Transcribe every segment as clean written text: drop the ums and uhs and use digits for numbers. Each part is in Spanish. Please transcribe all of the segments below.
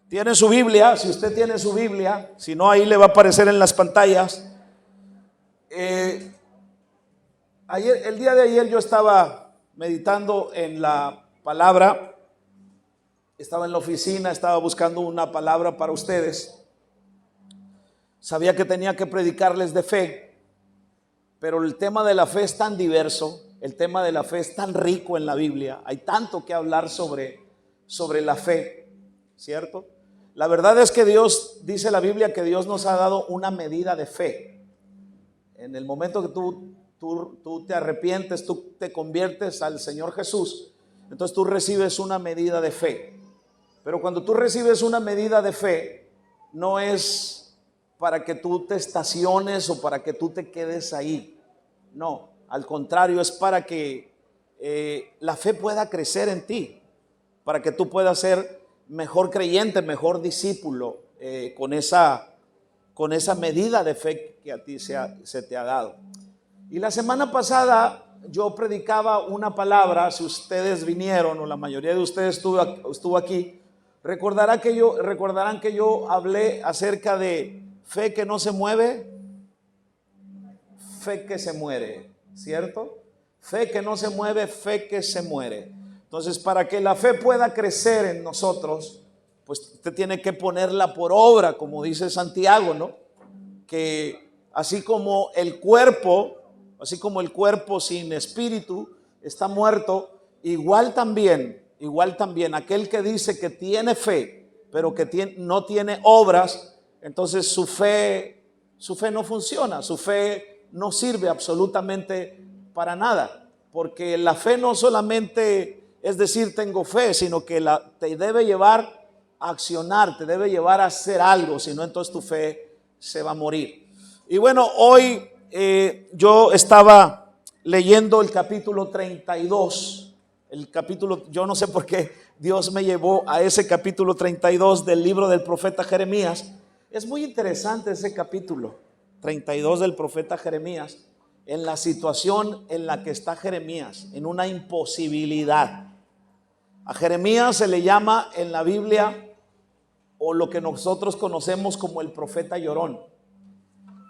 Tiene su Biblia, si usted tiene su Biblia, si no, ahí le va a aparecer en las pantallas. El día de ayer yo estaba meditando en la palabra, estaba en la oficina, estaba buscando una palabra para ustedes. Sabía que tenía que predicarles de fe, pero el tema de la fe es tan diverso, el tema de la fe es tan rico en la Biblia, hay tanto que hablar sobre la fe, ¿cierto? La verdad es que Dios, dice la Biblia, que Dios nos ha dado una medida de fe. En el momento que tú te arrepientes, tú te conviertes al Señor Jesús, entonces tú recibes una medida de fe. Pero cuando tú recibes una medida de fe, no es para que tú te estaciones o para que tú te quedes ahí. No, al contrario, es para que la fe pueda crecer en ti, para que tú puedas ser mejor creyente, mejor discípulo, con esa medida de fe que a ti se te ha dado. Y la semana pasada yo predicaba una palabra. Si ustedes vinieron, o la mayoría de ustedes estuvo aquí, recordarán que yo hablé acerca de fe que no se mueve, fe que se muere, ¿cierto? Fe que no se mueve, fe que se muere. Entonces, para que la fe pueda crecer en nosotros, pues usted tiene que ponerla por obra, como dice Santiago, ¿no? Que así como el cuerpo sin espíritu está muerto, igual también aquel que dice que tiene fe, pero que no tiene obras, entonces su fe no funciona, su fe no sirve absolutamente para nada, porque la fe no solamente es decir tengo fe, sino que te debe llevar a accionar, te debe llevar a hacer algo, si no entonces tu fe se va a morir. Y bueno, hoy yo estaba leyendo el capítulo 32, yo no sé por qué Dios me llevó a ese capítulo 32 del libro del profeta Jeremías. Es muy interesante ese capítulo 32 del profeta Jeremías, en la situación en la que está Jeremías, en una imposibilidad. A Jeremías se le llama en la Biblia, o lo que nosotros conocemos como el profeta llorón,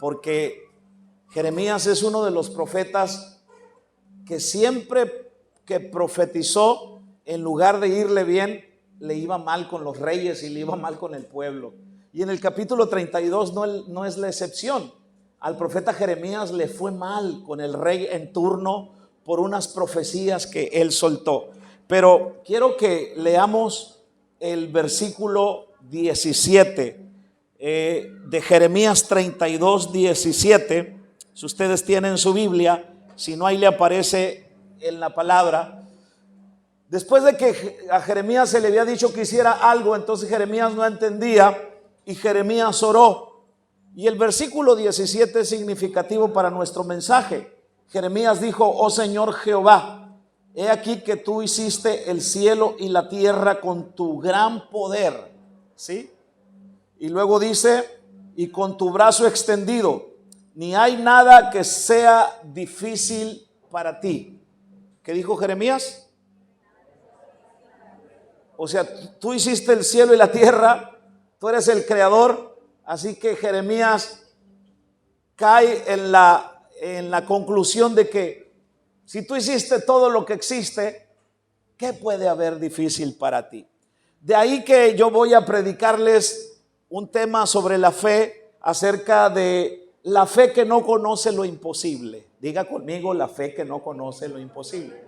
porque Jeremías es uno de los profetas que siempre que profetizó, en lugar de irle bien, le iba mal con los reyes y le iba mal con el pueblo. Y en el capítulo 32 no es la excepción. Al profeta Jeremías le fue mal con el rey en turno por unas profecías que él soltó. Pero quiero que leamos el versículo 17 de Jeremías 32, 17. Si ustedes tienen su Biblia, si no, ahí le aparece en la palabra. Después de que a Jeremías se le había dicho que hiciera algo, entonces Jeremías no entendía y Jeremías oró. Y el versículo 17 es significativo para nuestro mensaje. Jeremías dijo: oh Señor Jehová, he aquí que tú hiciste el cielo y la tierra con tu gran poder, ¿sí? Y luego dice: y con tu brazo extendido, ni hay nada que sea difícil para ti. ¿Qué dijo Jeremías? O sea, tú hiciste el cielo y la tierra, tú eres el creador. Así que Jeremías cae en la conclusión de que si tú hiciste todo lo que existe, ¿qué puede haber difícil para ti? De ahí que yo voy a predicarles un tema sobre la fe, acerca de la fe que no conoce lo imposible. Diga conmigo: la fe que no conoce lo imposible.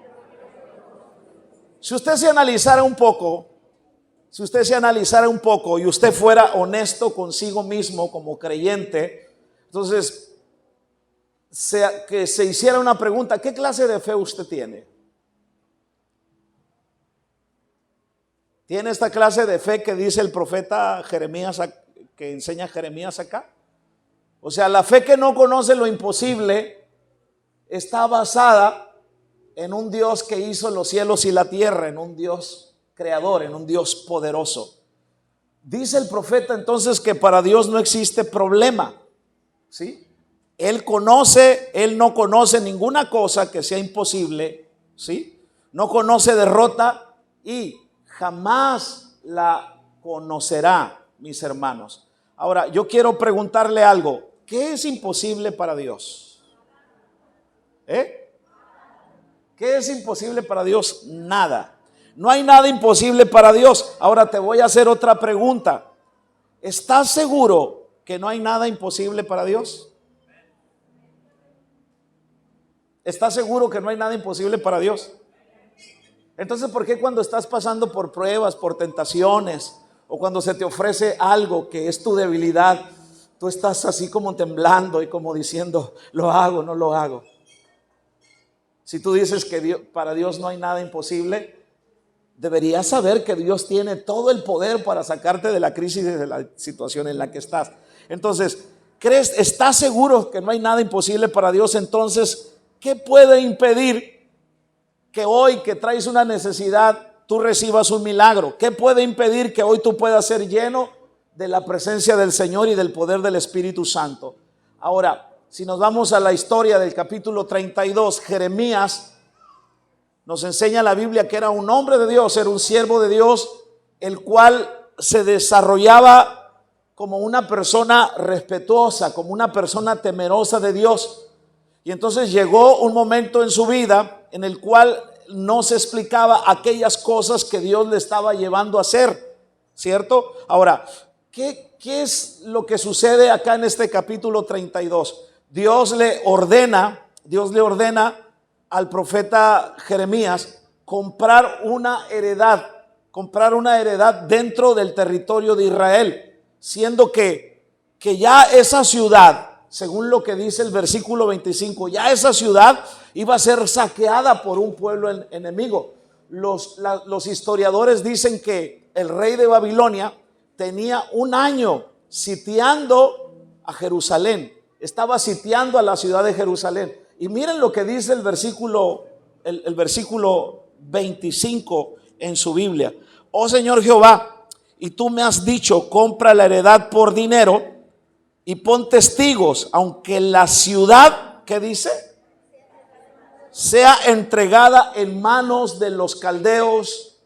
Si usted se analizara un poco y usted fuera honesto consigo mismo como creyente, entonces que se hiciera una pregunta: ¿qué clase de fe usted tiene? ¿Tiene esta clase de fe que dice el profeta Jeremías, que enseña Jeremías acá? O sea, la fe que no conoce lo imposible está basada en un Dios que hizo los cielos y la tierra, en un Dios creador, en un Dios poderoso. Dice el profeta entonces que para Dios no existe problema, ¿sí? Él no conoce ninguna cosa que sea imposible, ¿sí? No conoce derrota y jamás la conocerá, mis hermanos. Ahora, yo quiero preguntarle algo. ¿Qué es imposible para Dios? ¿Qué es imposible para Dios? Nada. No hay nada imposible para Dios. Ahora te voy a hacer otra pregunta. ¿Estás seguro que no hay nada imposible para Dios? ¿Estás seguro que no hay nada imposible para Dios? Entonces, ¿por qué cuando estás pasando por pruebas, por tentaciones, o cuando se te ofrece algo que es tu debilidad, tú estás así como temblando y como diciendo, lo hago, no lo hago? Si tú dices que para Dios no hay nada imposible, deberías saber que Dios tiene todo el poder para sacarte de la crisis, de la situación en la que estás. Entonces, ¿estás seguro que no hay nada imposible para Dios? Entonces, ¿qué puede impedir que hoy que traes una necesidad, tú recibas un milagro? ¿Qué puede impedir que hoy tú puedas ser lleno de la presencia del Señor y del poder del Espíritu Santo? Ahora, si nos vamos a la historia del capítulo 32, Jeremías nos enseña la Biblia que era un hombre de Dios, era un siervo de Dios, el cual se desarrollaba como una persona respetuosa, como una persona temerosa de Dios. Y entonces llegó un momento en su vida en el cual no se explicaba aquellas cosas que Dios le estaba llevando a hacer, ¿cierto? Ahora, ¿qué es lo que sucede acá en este capítulo 32? Dios le ordena al profeta Jeremías comprar una heredad dentro del territorio de Israel, siendo que ya esa ciudad, según lo que dice el versículo 25, ya esa ciudad iba a ser saqueada por un pueblo enemigo. Los historiadores dicen que el rey de Babilonia tenía un año sitiando a Jerusalén, estaba sitiando a la ciudad de Jerusalén. Y miren lo que dice el versículo 25 en su Biblia. Oh Señor Jehová, y tú me has dicho, compra la heredad por dinero y pon testigos, aunque la ciudad, ¿qué dice? Sea entregada en manos de los caldeos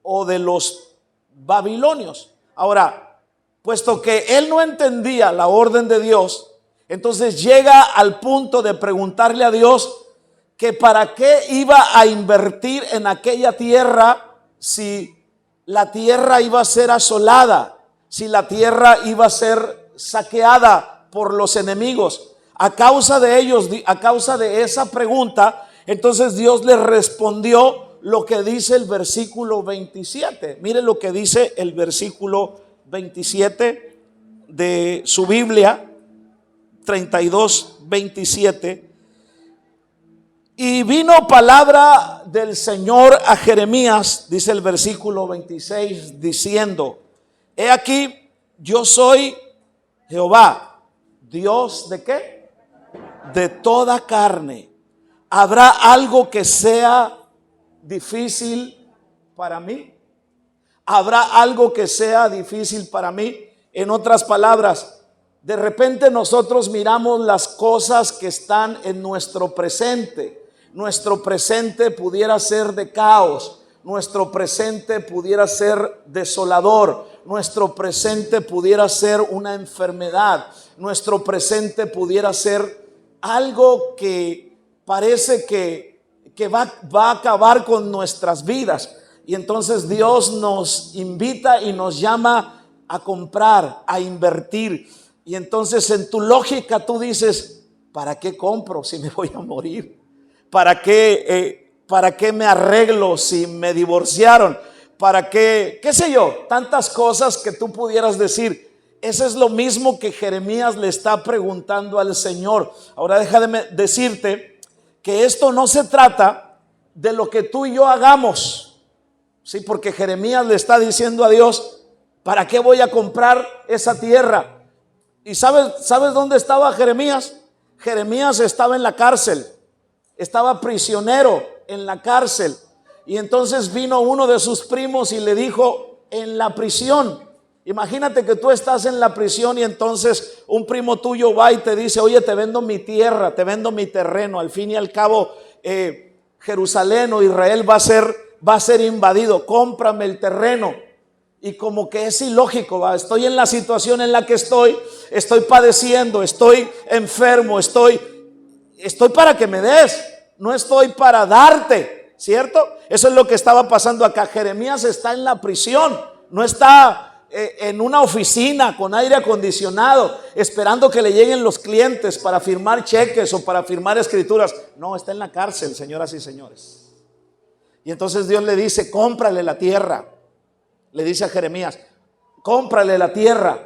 o de los babilonios. Ahora, puesto que él no entendía la orden de Dios, entonces llega al punto de preguntarle a Dios que para qué iba a invertir en aquella tierra si la tierra iba a ser asolada, si la tierra iba a ser saqueada por los enemigos. A causa de esa pregunta, entonces Dios le respondió lo que dice el versículo 27. Mire lo que dice el versículo 27 de su Biblia, 32, 27. Y vino palabra del Señor a Jeremías, dice el versículo 26, diciendo: he aquí, yo soy Jehová, Dios ¿de qué? De toda carne. ¿Habrá algo que sea difícil para mí? ¿Habrá algo que sea difícil para mí? En otras palabras, de repente nosotros miramos las cosas que están en nuestro presente. Nuestro presente pudiera ser de caos. Nuestro presente pudiera ser desolador. Nuestro presente pudiera ser una enfermedad. Nuestro presente pudiera ser algo que parece que va a acabar con nuestras vidas. Y entonces Dios nos invita y nos llama a comprar, a invertir. Y entonces en tu lógica tú dices: ¿para qué compro si me voy a morir? ¿Para qué me arreglo si me divorciaron? ¿Para qué? ¿Qué sé yo? Tantas cosas que tú pudieras decir. Eso es lo mismo que Jeremías le está preguntando al Señor. Ahora déjame decirte que esto no se trata de lo que tú y yo hagamos. Sí, porque Jeremías le está diciendo a Dios: ¿para qué voy a comprar esa tierra? ¿Y sabes dónde estaba Jeremías? Jeremías estaba en la cárcel, estaba prisionero en la cárcel. Y entonces vino uno de sus primos y le dijo: en la prisión. Imagínate que tú estás en la prisión y entonces un primo tuyo va y te dice: oye, te vendo mi tierra, te vendo mi terreno. Al fin y al cabo, Jerusalén o Israel va a ser invadido, cómprame el terreno. y como que es ilógico, ¿va? Estoy en la situación en la que estoy padeciendo, estoy enfermo, estoy para que me des, no estoy para darte, ¿cierto? Eso es lo que estaba pasando acá. Jeremías está en la prisión, no está en una oficina con aire acondicionado esperando que le lleguen los clientes para firmar cheques o para firmar escrituras. No, está en la cárcel, señoras y señores. Y entonces Dios le dice: cómprale la tierra. Le dice a Jeremías: cómprale la tierra.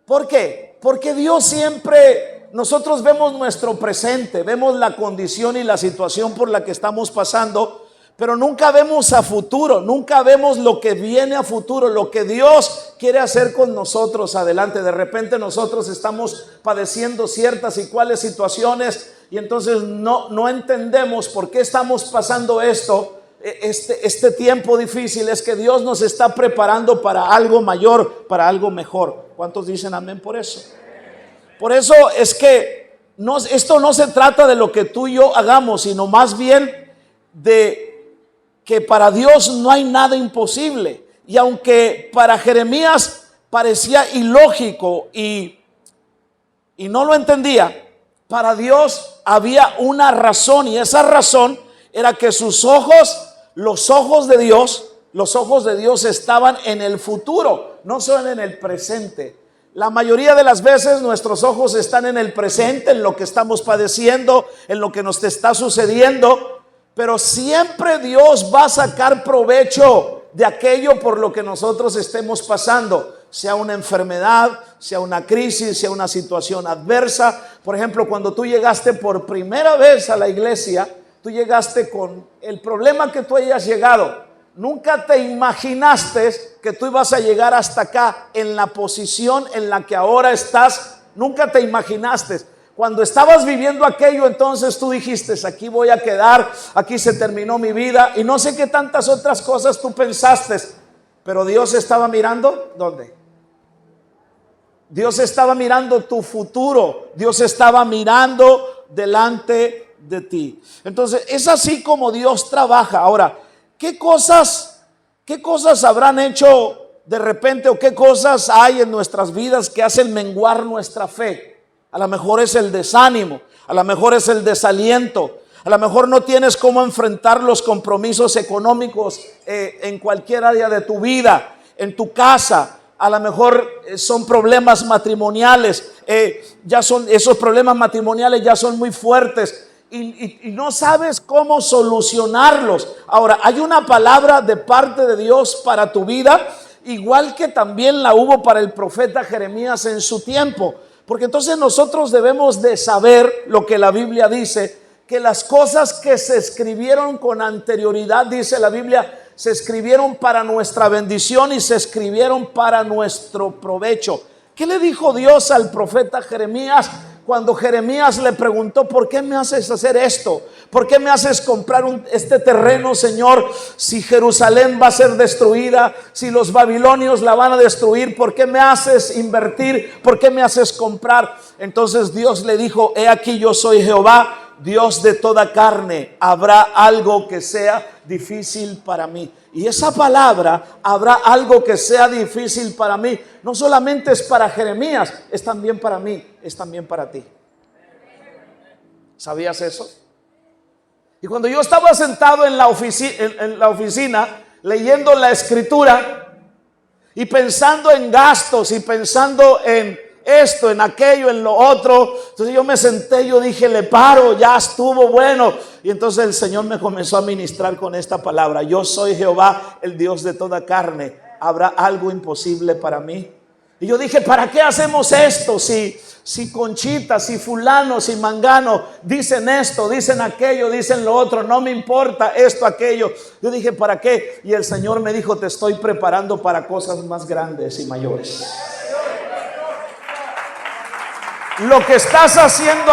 ¿Por qué? Porque Dios siempre, nosotros vemos nuestro presente, vemos la condición y la situación por la que estamos pasando, pero nunca vemos a futuro, nunca vemos lo que viene a futuro, lo que Dios quiere hacer con nosotros adelante. De repente nosotros estamos padeciendo ciertas y cuales situaciones y entonces no entendemos por qué estamos pasando esto. Este tiempo difícil es que Dios nos está preparando para algo mayor, para algo mejor. ¿Cuántos dicen amén por eso? Por eso es que esto no se trata de lo que tú y yo hagamos, sino más bien de que para Dios no hay nada imposible. Y aunque para Jeremías parecía ilógico y no lo entendía, para Dios había una razón, y esa razón era que sus ojos, los ojos de Dios estaban en el futuro, no solo en el presente. La mayoría de las veces nuestros ojos están en el presente, en lo que estamos padeciendo, en lo que nos está sucediendo, pero siempre Dios va a sacar provecho de aquello por lo que nosotros estemos pasando, sea una enfermedad, sea una crisis, sea una situación adversa. Por ejemplo, cuando tú llegaste por primera vez a la iglesia, tú llegaste con el problema que tú hayas llegado. Nunca te imaginaste que tú ibas a llegar hasta acá en la posición en la que ahora estás. Nunca te imaginaste. Cuando estabas viviendo aquello, entonces tú dijiste: aquí voy a quedar, aquí se terminó mi vida, y no sé qué tantas otras cosas tú pensaste. Pero Dios estaba mirando, ¿dónde? Dios estaba mirando tu futuro. Dios estaba mirando delante de ti. Entonces es así como Dios trabaja. Ahora, ¿qué cosas habrán hecho de repente, o qué cosas hay en nuestras vidas que hacen menguar nuestra fe? A lo mejor es el desánimo, a lo mejor es el desaliento, a lo mejor no tienes cómo enfrentar los compromisos económicos en cualquier área de tu vida, en tu casa. A lo mejor son problemas matrimoniales, esos problemas matrimoniales ya son muy fuertes y no sabes cómo solucionarlos. Ahora, hay una palabra de parte de Dios para tu vida, igual que también la hubo para el profeta Jeremías en su tiempo. Porque entonces nosotros debemos de saber lo que la Biblia dice, que las cosas que se escribieron con anterioridad, dice la Biblia, se escribieron para nuestra bendición y se escribieron para nuestro provecho. ¿Qué le dijo Dios al profeta Jeremías cuando Jeremías le preguntó: ¿por qué me haces hacer esto? ¿Por qué me haces comprar este terreno, Señor? Si Jerusalén va a ser destruida, si los babilonios la van a destruir, ¿por qué me haces invertir? ¿Por qué me haces comprar? Entonces Dios le dijo: he aquí, yo soy Jehová, Dios de toda carne. ¿Habrá algo que sea difícil para mí? Y esa palabra, habrá algo que sea difícil para mí, no solamente es para Jeremías, es también para mí, es también para ti. ¿Sabías eso? Y cuando yo estaba sentado en la oficina leyendo la escritura y pensando en gastos y pensando en esto, en aquello, en lo otro, entonces yo me senté, yo dije: le paro, ya estuvo bueno. Y entonces el Señor me comenzó a ministrar con esta palabra: yo soy Jehová, el Dios de toda carne. ¿Habrá algo imposible para mí? Y yo dije: ¿para qué hacemos esto? Si Conchita, si fulano, si mangano dicen esto, dicen aquello, dicen lo otro, no me importa esto, aquello. Yo dije: ¿para qué? Y el Señor me dijo: te estoy preparando para cosas más grandes y mayores. Lo que estás haciendo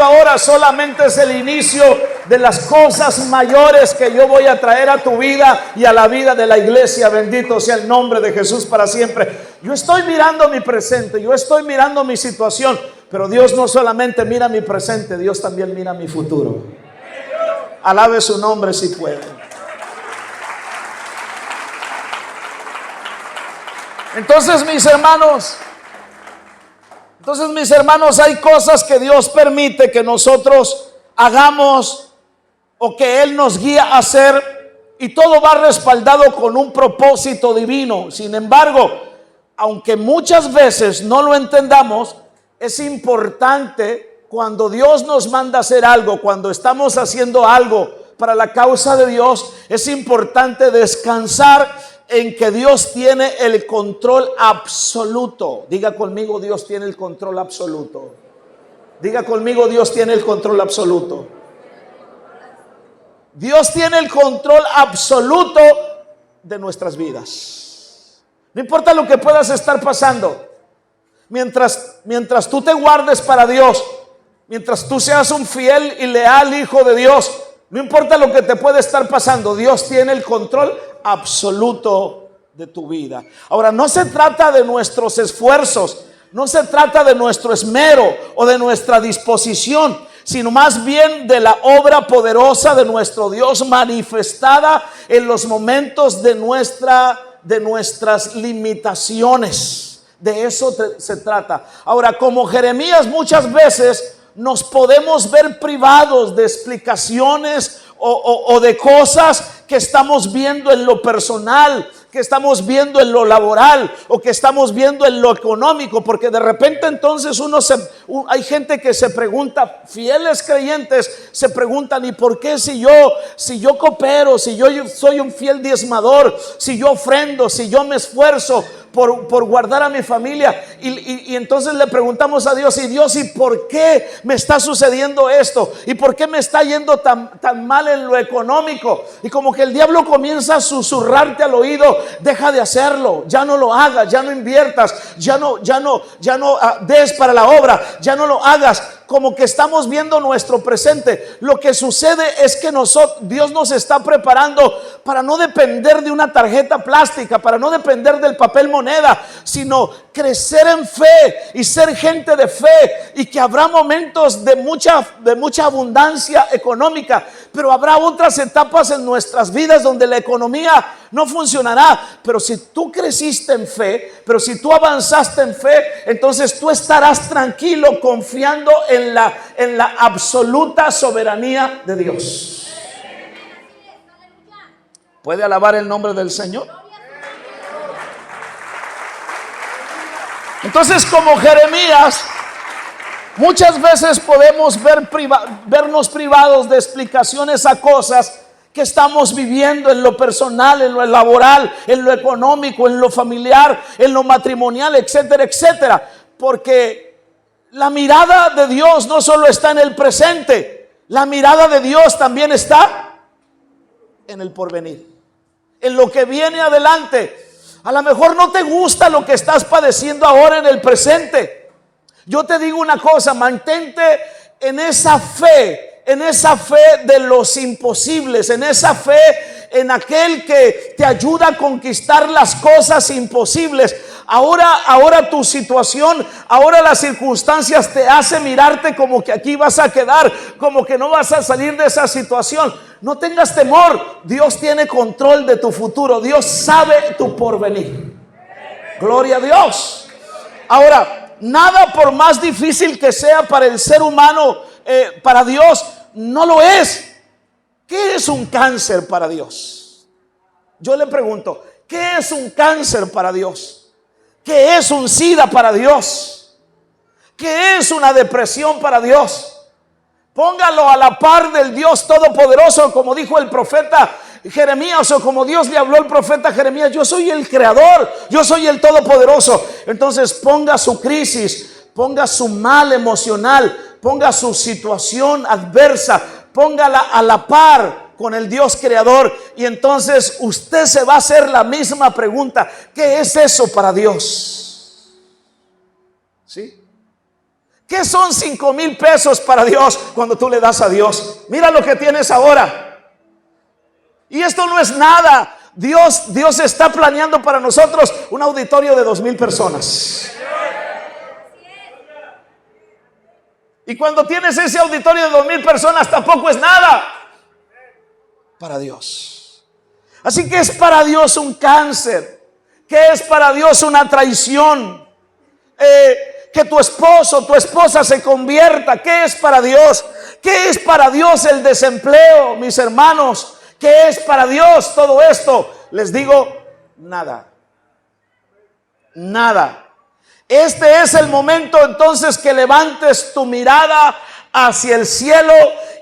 ahora solamente es el inicio de las cosas mayores que yo voy a traer a tu vida y a la vida de la iglesia. Bendito sea el nombre de Jesús para siempre. Yo estoy mirando mi presente, yo estoy mirando mi situación, pero Dios no solamente mira mi presente, Dios también mira mi futuro. Alabe su nombre si puede. Entonces, mis hermanos, hay cosas que Dios permite que nosotros hagamos o que Él nos guía a hacer, y todo va respaldado con un propósito divino. Sin embargo, aunque muchas veces no lo entendamos, es importante cuando Dios nos manda hacer algo, cuando estamos haciendo algo para la causa de Dios, es importante descansar en que Dios tiene el control absoluto. Diga conmigo, Dios tiene el control absoluto. Diga conmigo, Dios tiene el control absoluto. Dios tiene el control absoluto de nuestras vidas. No importa lo que puedas estar pasando, mientras tú te guardes para Dios, mientras tú seas un fiel y leal hijo de Dios, no importa lo que te puede estar pasando, Dios tiene el control absoluto de tu vida. Ahora, no se trata de nuestros esfuerzos, no se trata de nuestro esmero o de nuestra disposición, sino más bien de la obra poderosa de nuestro Dios manifestada en los momentos de nuestras limitaciones. De eso se trata. Ahora, como Jeremías, muchas veces nos podemos ver privados de explicaciones o de cosas que estamos viendo en lo personal, que estamos viendo en lo laboral o que estamos viendo en lo económico, porque de repente entonces hay gente que se pregunta, fieles creyentes se preguntan, ¿y por qué si yo coopero, si yo soy un fiel diezmador, si yo ofrendo, si yo me esfuerzo por guardar a mi familia? Y entonces le preguntamos a Dios, ¿y por qué me está sucediendo esto? ¿Y por qué me está yendo tan mal en lo económico? Y como que el diablo comienza a susurrarte al oído, deja de hacerlo, ya no lo hagas, ya no inviertas, ya no des para la obra, ya no lo hagas. Como que estamos viendo nuestro presente. Lo que sucede es que Dios nos está preparando para no depender de una tarjeta plástica, para no depender del papel moneda, sino crecer en fe y ser gente de fe, y que habrá momentos de mucha abundancia económica, pero habrá otras etapas en nuestras vidas donde la economía no funcionará. Pero si tú creciste en fe, pero si tú avanzaste en fe, entonces tú estarás tranquilo confiando en la absoluta soberanía de Dios. ¿Puede alabar el nombre del Señor? Entonces, como Jeremías, muchas veces podemos vernos privados de explicaciones a cosas que estamos viviendo en lo personal, en lo laboral, en lo económico, en lo familiar, en lo matrimonial, etcétera, etcétera. Porque la mirada de Dios no solo está en el presente, la mirada de Dios también está en el porvenir, en lo que viene adelante. A lo mejor no te gusta lo que estás padeciendo ahora en el presente. Yo te digo una cosa, mantente en esa fe de los imposibles, en esa fe en aquel que te ayuda a conquistar las cosas imposibles. Ahora tu situación, ahora las circunstancias te hace mirarte como que aquí vas a quedar, como que no vas a salir de esa situación. No tengas temor, Dios tiene control de tu futuro, Dios sabe tu porvenir. Gloria a Dios. Ahora, nada por más difícil que sea para el ser humano, para Dios no lo es. ¿Qué es un cáncer para Dios? Yo le pregunto, ¿qué es un cáncer para Dios? ¿Qué es un SIDA para Dios? ¿Qué es una depresión para Dios? Póngalo a la par del Dios Todopoderoso, como dijo el profeta Jeremías, o como Dios le habló al profeta Jeremías: yo soy el creador, yo soy el Todopoderoso. Entonces ponga su crisis, ponga su mal emocional, ponga su situación adversa, póngala a la par con el Dios creador, y entonces usted se va a hacer la misma pregunta: ¿qué es eso para Dios? ¿Sí? ¿Qué son 5,000 pesos para Dios cuando tú le das a Dios? Mira lo que tienes ahora. Y esto no es nada. Dios está planeando para nosotros un auditorio de 2,000 personas. Y cuando tienes ese auditorio de 2,000 personas, tampoco es nada para Dios. Así que es para Dios un cáncer ¿Qué es para Dios una traición? Que tu esposo, tu esposa se convierta. ¿Qué es para Dios? ¿Qué es para Dios el desempleo, mis hermanos? ¿Qué es para Dios todo esto? Les digo, nada. Nada. Este es el momento entonces que levantes tu mirada hacia el cielo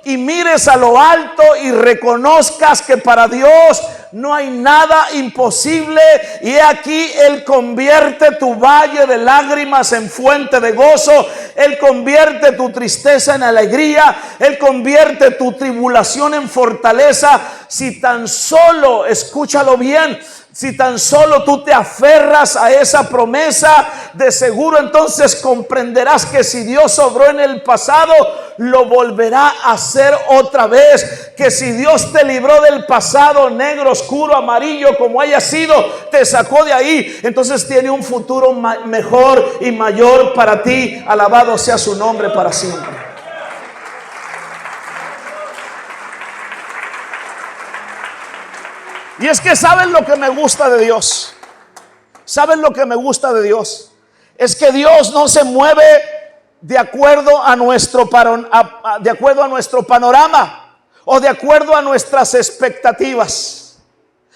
y mires a lo alto y reconozcas que para Dios no hay nada imposible. Y he aquí, Él convierte tu valle de lágrimas en fuente de gozo. Él convierte tu tristeza en alegría. Él convierte tu tribulación en fortaleza. Si tan solo, escúchalo bien, si tan solo tú te aferras a esa promesa, de seguro entonces comprenderás que si Dios obró en el pasado, lo volverá a hacer otra vez. Que si Dios te libró del pasado, negro, oscuro, amarillo, como haya sido, te sacó de ahí, entonces tiene un futuro mejor y mayor para ti. Alabado sea su nombre para siempre. Y es que ¿saben lo que me gusta de Dios? ¿Saben lo que me gusta de Dios? Es que Dios no se mueve de acuerdo a nuestro panorama o de acuerdo a nuestras expectativas.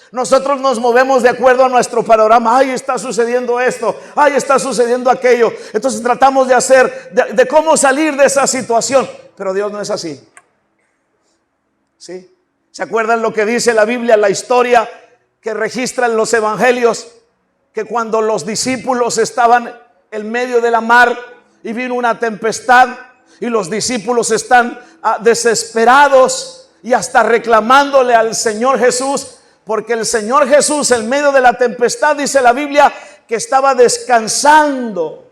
Nosotros nos movemos de acuerdo a nuestro panorama. Ay, está sucediendo esto, ay, está sucediendo aquello. Entonces tratamos de hacer, de cómo salir de esa situación. Pero Dios no es así. ¿Sí? ¿Se acuerdan lo que dice la Biblia, la historia que registran los evangelios? Que cuando los discípulos estaban en medio de la mar y vino una tempestad y los discípulos están desesperados y hasta reclamándole al Señor Jesús, porque el Señor Jesús en medio de la tempestad, dice la Biblia, que estaba descansando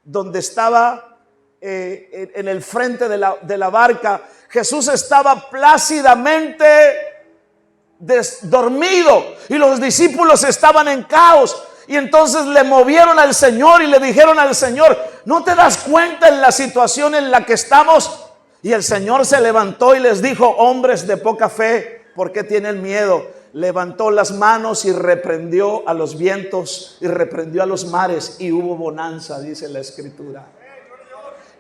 donde estaba en el frente de la barca. Jesús estaba plácidamente dormido y los discípulos estaban en caos. Y entonces le movieron al Señor y le dijeron al Señor: ¿no te das cuenta en la situación en la que estamos? Y el Señor se levantó y les dijo: hombres de poca fe, ¿por qué tienen miedo? Levantó las manos y reprendió a los vientos y reprendió a los mares y hubo bonanza, dice la Escritura.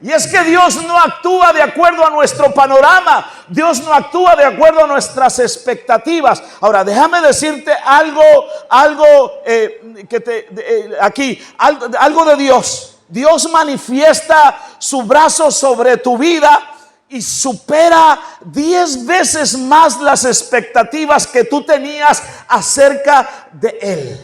Y es que Dios no actúa de acuerdo a nuestro panorama. Dios no actúa de acuerdo a nuestras expectativas. Ahora, déjame decirte algo de Dios. Dios manifiesta su brazo sobre tu vida y supera 10 veces más las expectativas que tú tenías acerca de Él.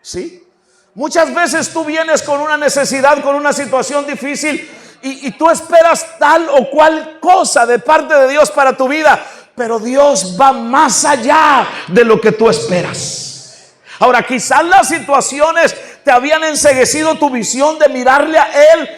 ¿Sí? Muchas veces tú vienes con una necesidad, con una situación difícil y tú esperas tal o cual cosa de parte de Dios para tu vida, pero Dios va más allá de lo que tú esperas. Ahora, quizás las situaciones te habían enceguecido tu visión de mirarle a Él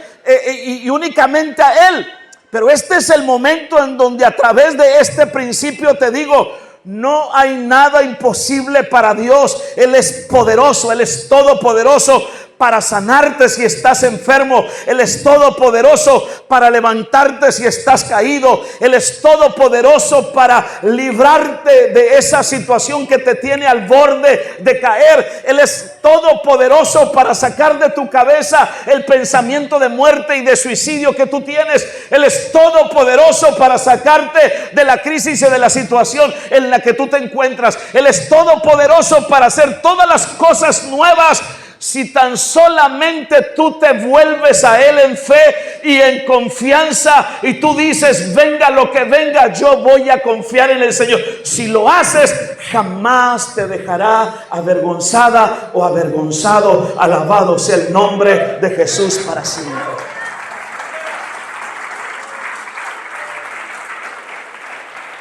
y únicamente a Él, pero este es el momento en donde a través de este principio te digo: no hay nada imposible para Dios. Él es poderoso, Él es todopoderoso para sanarte si estás enfermo. Él es todopoderoso para levantarte si estás caído. Él es todopoderoso para librarte de esa situación que te tiene al borde de caer. Él es todopoderoso para sacar de tu cabeza el pensamiento de muerte y de suicidio que tú tienes. Él es todopoderoso para sacarte de la crisis y de la situación en la que tú te encuentras. Él es todopoderoso para hacer todas las cosas nuevas, si tan solamente tú te vuelves a Él en fe y en confianza y tú dices: venga lo que venga, yo voy a confiar en el Señor. Si lo haces, jamás te dejará avergonzada o avergonzado. Alabado sea el nombre de Jesús para siempre.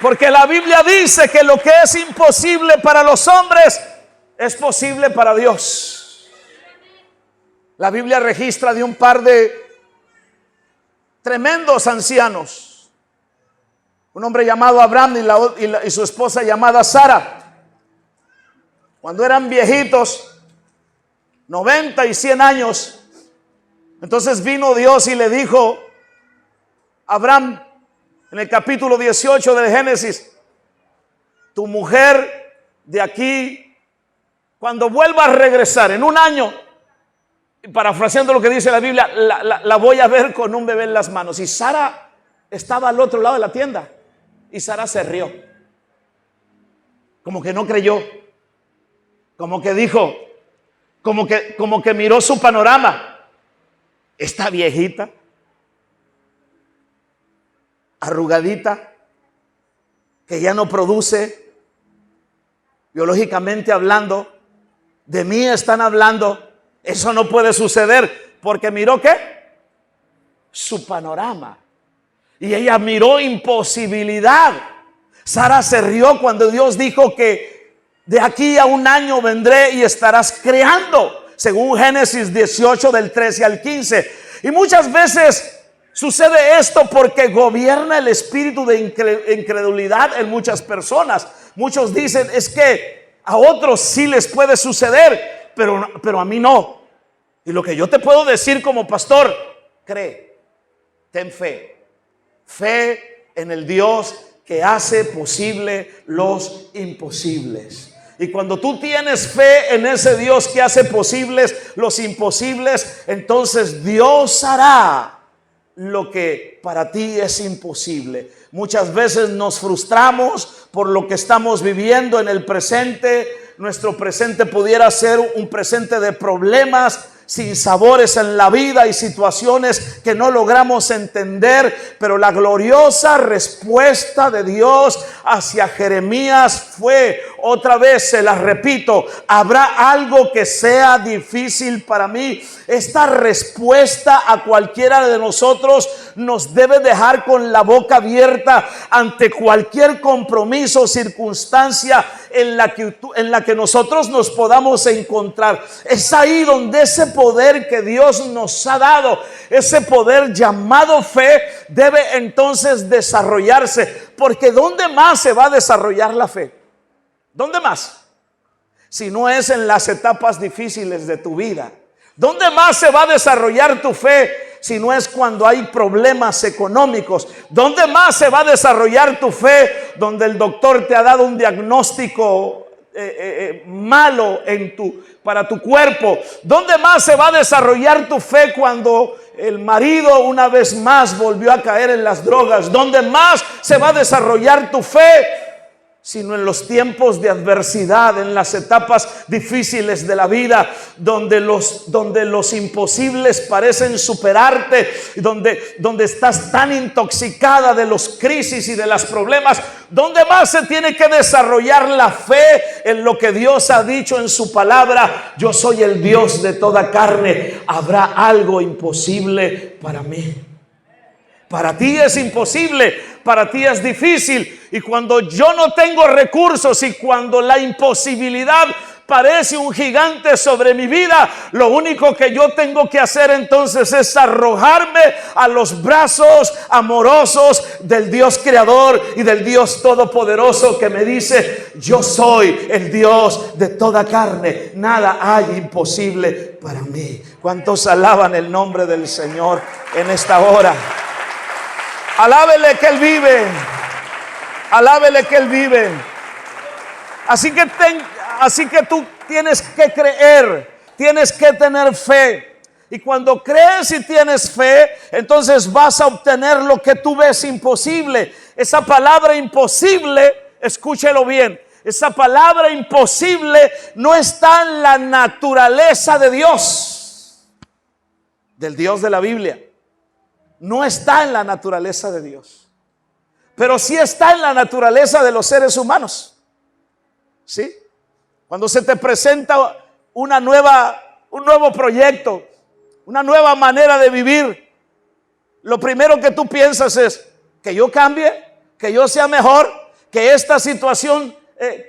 Porque la Biblia dice que lo que es imposible para los hombres es posible para Dios. La Biblia registra de un par de tremendos ancianos, un hombre llamado Abraham y su esposa llamada Sara. Cuando eran viejitos, 90 y 100 años, entonces vino Dios y le dijo a Abraham, en el capítulo 18 del Génesis: tu mujer de aquí cuando vuelva a regresar en un año, parafraseando lo que dice la Biblia, la voy a ver con un bebé en las manos. Y Sara estaba al otro lado de la tienda y Sara se rió, como que no creyó, como que dijo, como que miró su panorama. Esta viejita, arrugadita, que ya no produce, biológicamente hablando, de mí están hablando. Eso no puede suceder, porque miró ¿qué? Su panorama. Y ella miró imposibilidad. Sara se rió cuando Dios dijo que de aquí a un año vendré y estarás creando, según Génesis 18 del 13 al 15. Y muchas veces sucede esto porque gobierna el espíritu de incredulidad en muchas personas. Muchos dicen, es que a otros sí les puede suceder, pero a mí no. Y lo que yo te puedo decir como pastor, cree, ten fe. Fe en el Dios que hace posible los imposibles. Y cuando tú tienes fe en ese Dios que hace posibles los imposibles, entonces Dios hará lo que para ti es imposible. Muchas veces nos frustramos por lo que estamos viviendo en el presente. Nuestro presente pudiera ser un presente de problemas, sin sabores en la vida y situaciones que no logramos entender, pero la gloriosa respuesta de Dios hacia Jeremías fue, otra vez se la repito, ¿habrá algo que sea difícil para mí? Esta respuesta a cualquiera de nosotros nos debe dejar con la boca abierta ante cualquier compromiso o circunstancia en la que nosotros nos podamos encontrar. Es ahí donde ese poder que Dios nos ha dado, ese poder llamado fe, debe entonces desarrollarse. Porque ¿dónde más se va a desarrollar la fe? ¿Dónde más? Si no es en las etapas difíciles de tu vida. ¿Dónde más se va a desarrollar tu fe si no es cuando hay problemas económicos? ¿Dónde más se va a desarrollar tu fe donde el doctor te ha dado un diagnóstico malo para tu cuerpo? ¿Dónde más se va a desarrollar tu fe cuando el marido una vez más volvió a caer en las drogas? ¿Dónde más se va a desarrollar tu fe sino en los tiempos de adversidad, en las etapas difíciles de la vida, donde los imposibles parecen superarte, donde estás tan intoxicada de los crisis y de los problemas? ¿Dónde más se tiene que desarrollar la fe? En lo que Dios ha dicho en su palabra: yo soy el Dios de toda carne, ¿habrá algo imposible para mí? Para ti es imposible, para ti es difícil. Y cuando yo no tengo recursos y cuando la imposibilidad parece un gigante sobre mi vida, lo único que yo tengo que hacer entonces es arrojarme a los brazos amorosos del Dios creador y del Dios todopoderoso, que me dice: yo soy el Dios de toda carne, nada hay imposible para mí. ¿Cuántos alaban el nombre del Señor en esta hora? Alábele que Él vive. Alábele que Él vive. Así que tú tienes que creer, tienes que tener fe. Y cuando crees y tienes fe, entonces vas a obtener lo que tú ves imposible. Esa palabra imposible, escúchelo bien, esa palabra imposible no está en la naturaleza de Dios, del Dios de la Biblia. No está en la naturaleza de Dios, pero sí está en la naturaleza de los seres humanos. ¿Sí? Cuando se te presenta un nuevo proyecto, una nueva manera de vivir, lo primero que tú piensas es: que yo cambie, que yo sea mejor, que esta situación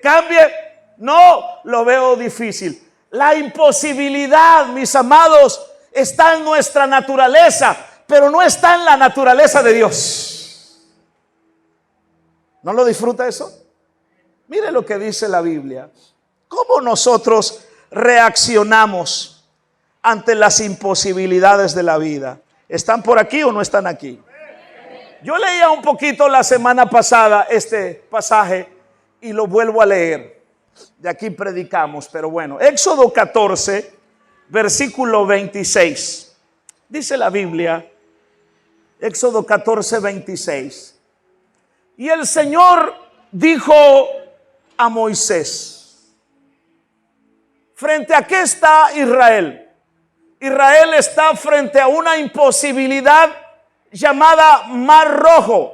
cambie. No, lo veo difícil. La imposibilidad, mis amados, está en nuestra naturaleza, pero no está en la naturaleza de Dios. ¿No lo disfruta eso? Mire lo que dice la Biblia. ¿Cómo nosotros reaccionamos ante las imposibilidades de la vida? ¿Están por aquí o no están aquí? Yo leía un poquito la semana pasada este pasaje y lo vuelvo a leer. de aquí predicamos, pero bueno. Éxodo 14, versículo 26. Dice la Biblia, Éxodo 14, 26. Y el Señor dijo a Moisés: ¿frente a qué está Israel? Israel está frente a una imposibilidad llamada Mar Rojo.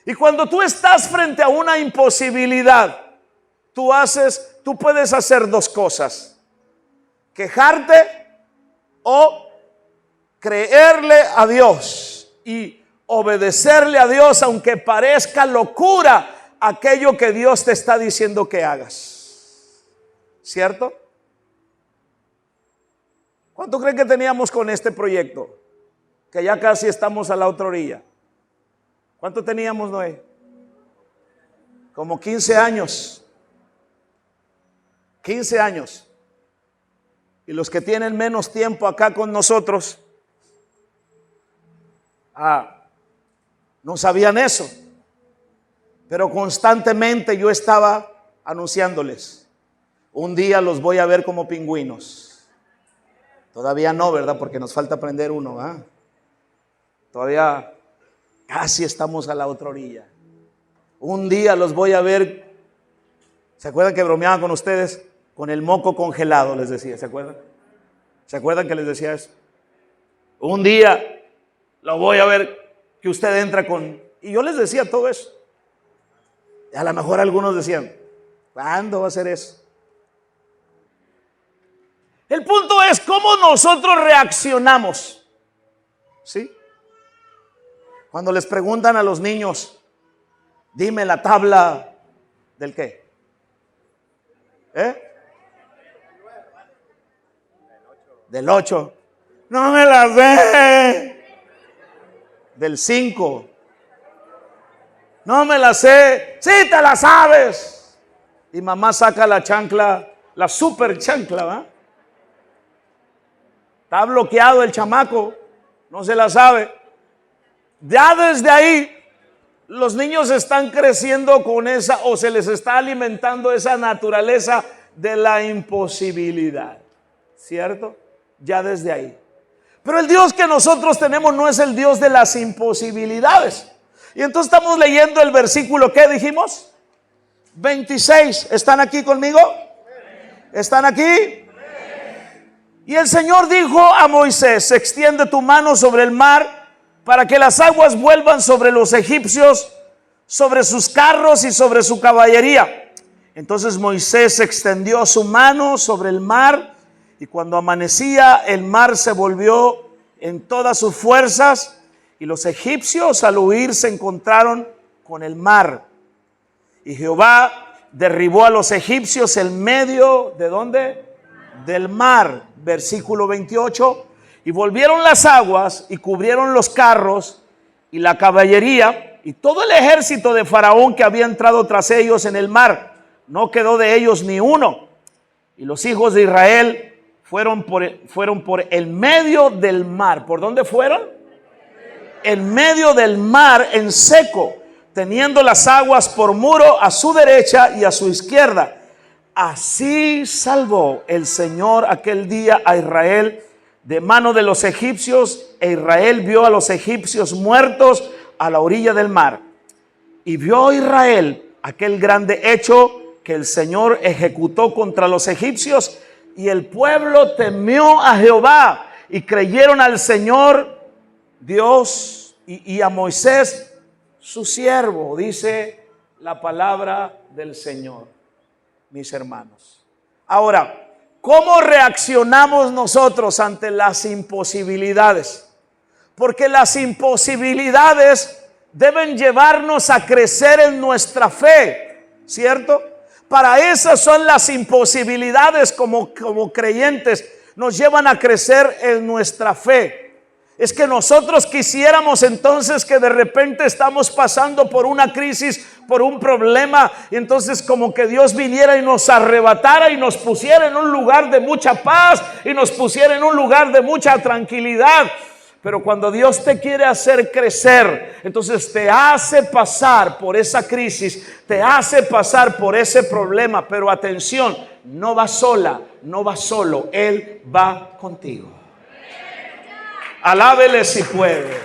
Y cuando tú estás frente a una imposibilidad, tú puedes hacer dos cosas: quejarte o creerle a Dios y obedecerle a Dios, aunque parezca locura aquello que Dios te está diciendo que hagas. ¿Cierto? ¿Cuánto creen que teníamos con este proyecto? Que ya casi estamos a la otra orilla. ¿Cuánto teníamos, Noé? Como 15 años. 15 años. Y los que tienen menos tiempo acá con nosotros, no sabían eso. Pero constantemente yo estaba anunciándoles: un día los voy a ver como pingüinos. Todavía no, ¿verdad? Porque nos falta aprender uno, ¿ah? Todavía casi estamos a la otra orilla. Un día los voy a ver. ¿Se acuerdan que bromeaban con ustedes? Con el moco congelado, les decía. ¿Se acuerdan? ¿Se acuerdan que les decía eso? Un día lo voy a ver que usted entra con... Y yo les decía todo eso. Y a lo mejor algunos decían: ¿cuándo va a ser eso? El punto es cómo nosotros reaccionamos. ¿Sí? Cuando les preguntan a los niños: dime la tabla del qué. Del 8. No me la sé. Del 5. No me la sé. Sí te la sabes. Y mamá saca la chancla, la super chancla, ¿va? Está bloqueado el chamaco, no se la sabe. Ya desde ahí los niños están creciendo con esa, o se les está alimentando esa naturaleza de la imposibilidad, ¿cierto? Ya desde ahí. Pero el Dios que nosotros tenemos no es el Dios de las imposibilidades. Y entonces estamos leyendo el versículo, ¿qué dijimos? 26. ¿Están aquí conmigo? ¿Están aquí? Y el Señor dijo a Moisés: extiende tu mano sobre el mar para que las aguas vuelvan sobre los egipcios, sobre sus carros y sobre su caballería. Entonces Moisés extendió su mano sobre el mar, y cuando amanecía el mar se volvió en todas sus fuerzas, y los egipcios al huir se encontraron con el mar. Y Jehová derribó a los egipcios en medio ¿de dónde? Del mar. Versículo 28. Y volvieron las aguas y cubrieron los carros y la caballería y todo el ejército de Faraón que había entrado tras ellos en el mar. No quedó de ellos ni uno. Y los hijos de Israel fueron por el medio del mar. ¿Por dónde fueron? En medio del mar en seco, teniendo las aguas por muro a su derecha y a su izquierda. Así salvó el Señor aquel día a Israel de mano de los egipcios, e Israel vio a los egipcios muertos a la orilla del mar. Y vio Israel aquel grande hecho que el Señor ejecutó contra los egipcios, y el pueblo temió a Jehová y creyeron al Señor Dios y a Moisés su siervo, dice la palabra del Señor, mis hermanos. Ahora, ¿cómo reaccionamos nosotros ante las imposibilidades? Porque las imposibilidades deben llevarnos a crecer en nuestra fe, ¿cierto? Para esas son las imposibilidades como creyentes, nos llevan a crecer en nuestra fe. Es que nosotros quisiéramos entonces que de repente estamos pasando por una crisis, por un problema, y entonces como que Dios viniera y nos arrebatara y nos pusiera en un lugar de mucha paz y nos pusiera en un lugar de mucha tranquilidad. Pero cuando Dios te quiere hacer crecer, entonces te hace pasar por esa crisis, te hace pasar por ese problema. Pero atención, no va sola, no va solo, Él va contigo. Alábele si puede.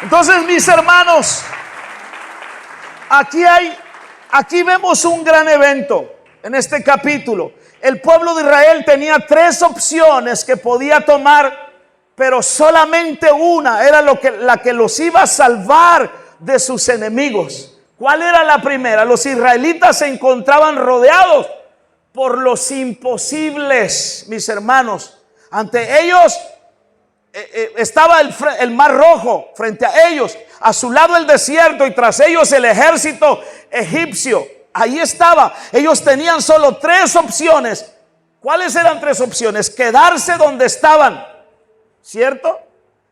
Entonces, mis hermanos, aquí vemos un gran evento en este capítulo. El pueblo de Israel tenía 3 opciones que podía tomar, pero solamente una era la que los iba a salvar de sus enemigos. ¿Cuál era la primera? Los israelitas se encontraban rodeados por los imposibles, mis hermanos. Ante ellos estaba el mar Rojo, frente a ellos, a su lado el desierto y tras ellos el ejército egipcio. Ahí estaba. Ellos tenían solo 3 opciones. ¿Cuáles eran 3 opciones? Quedarse donde estaban, ¿cierto?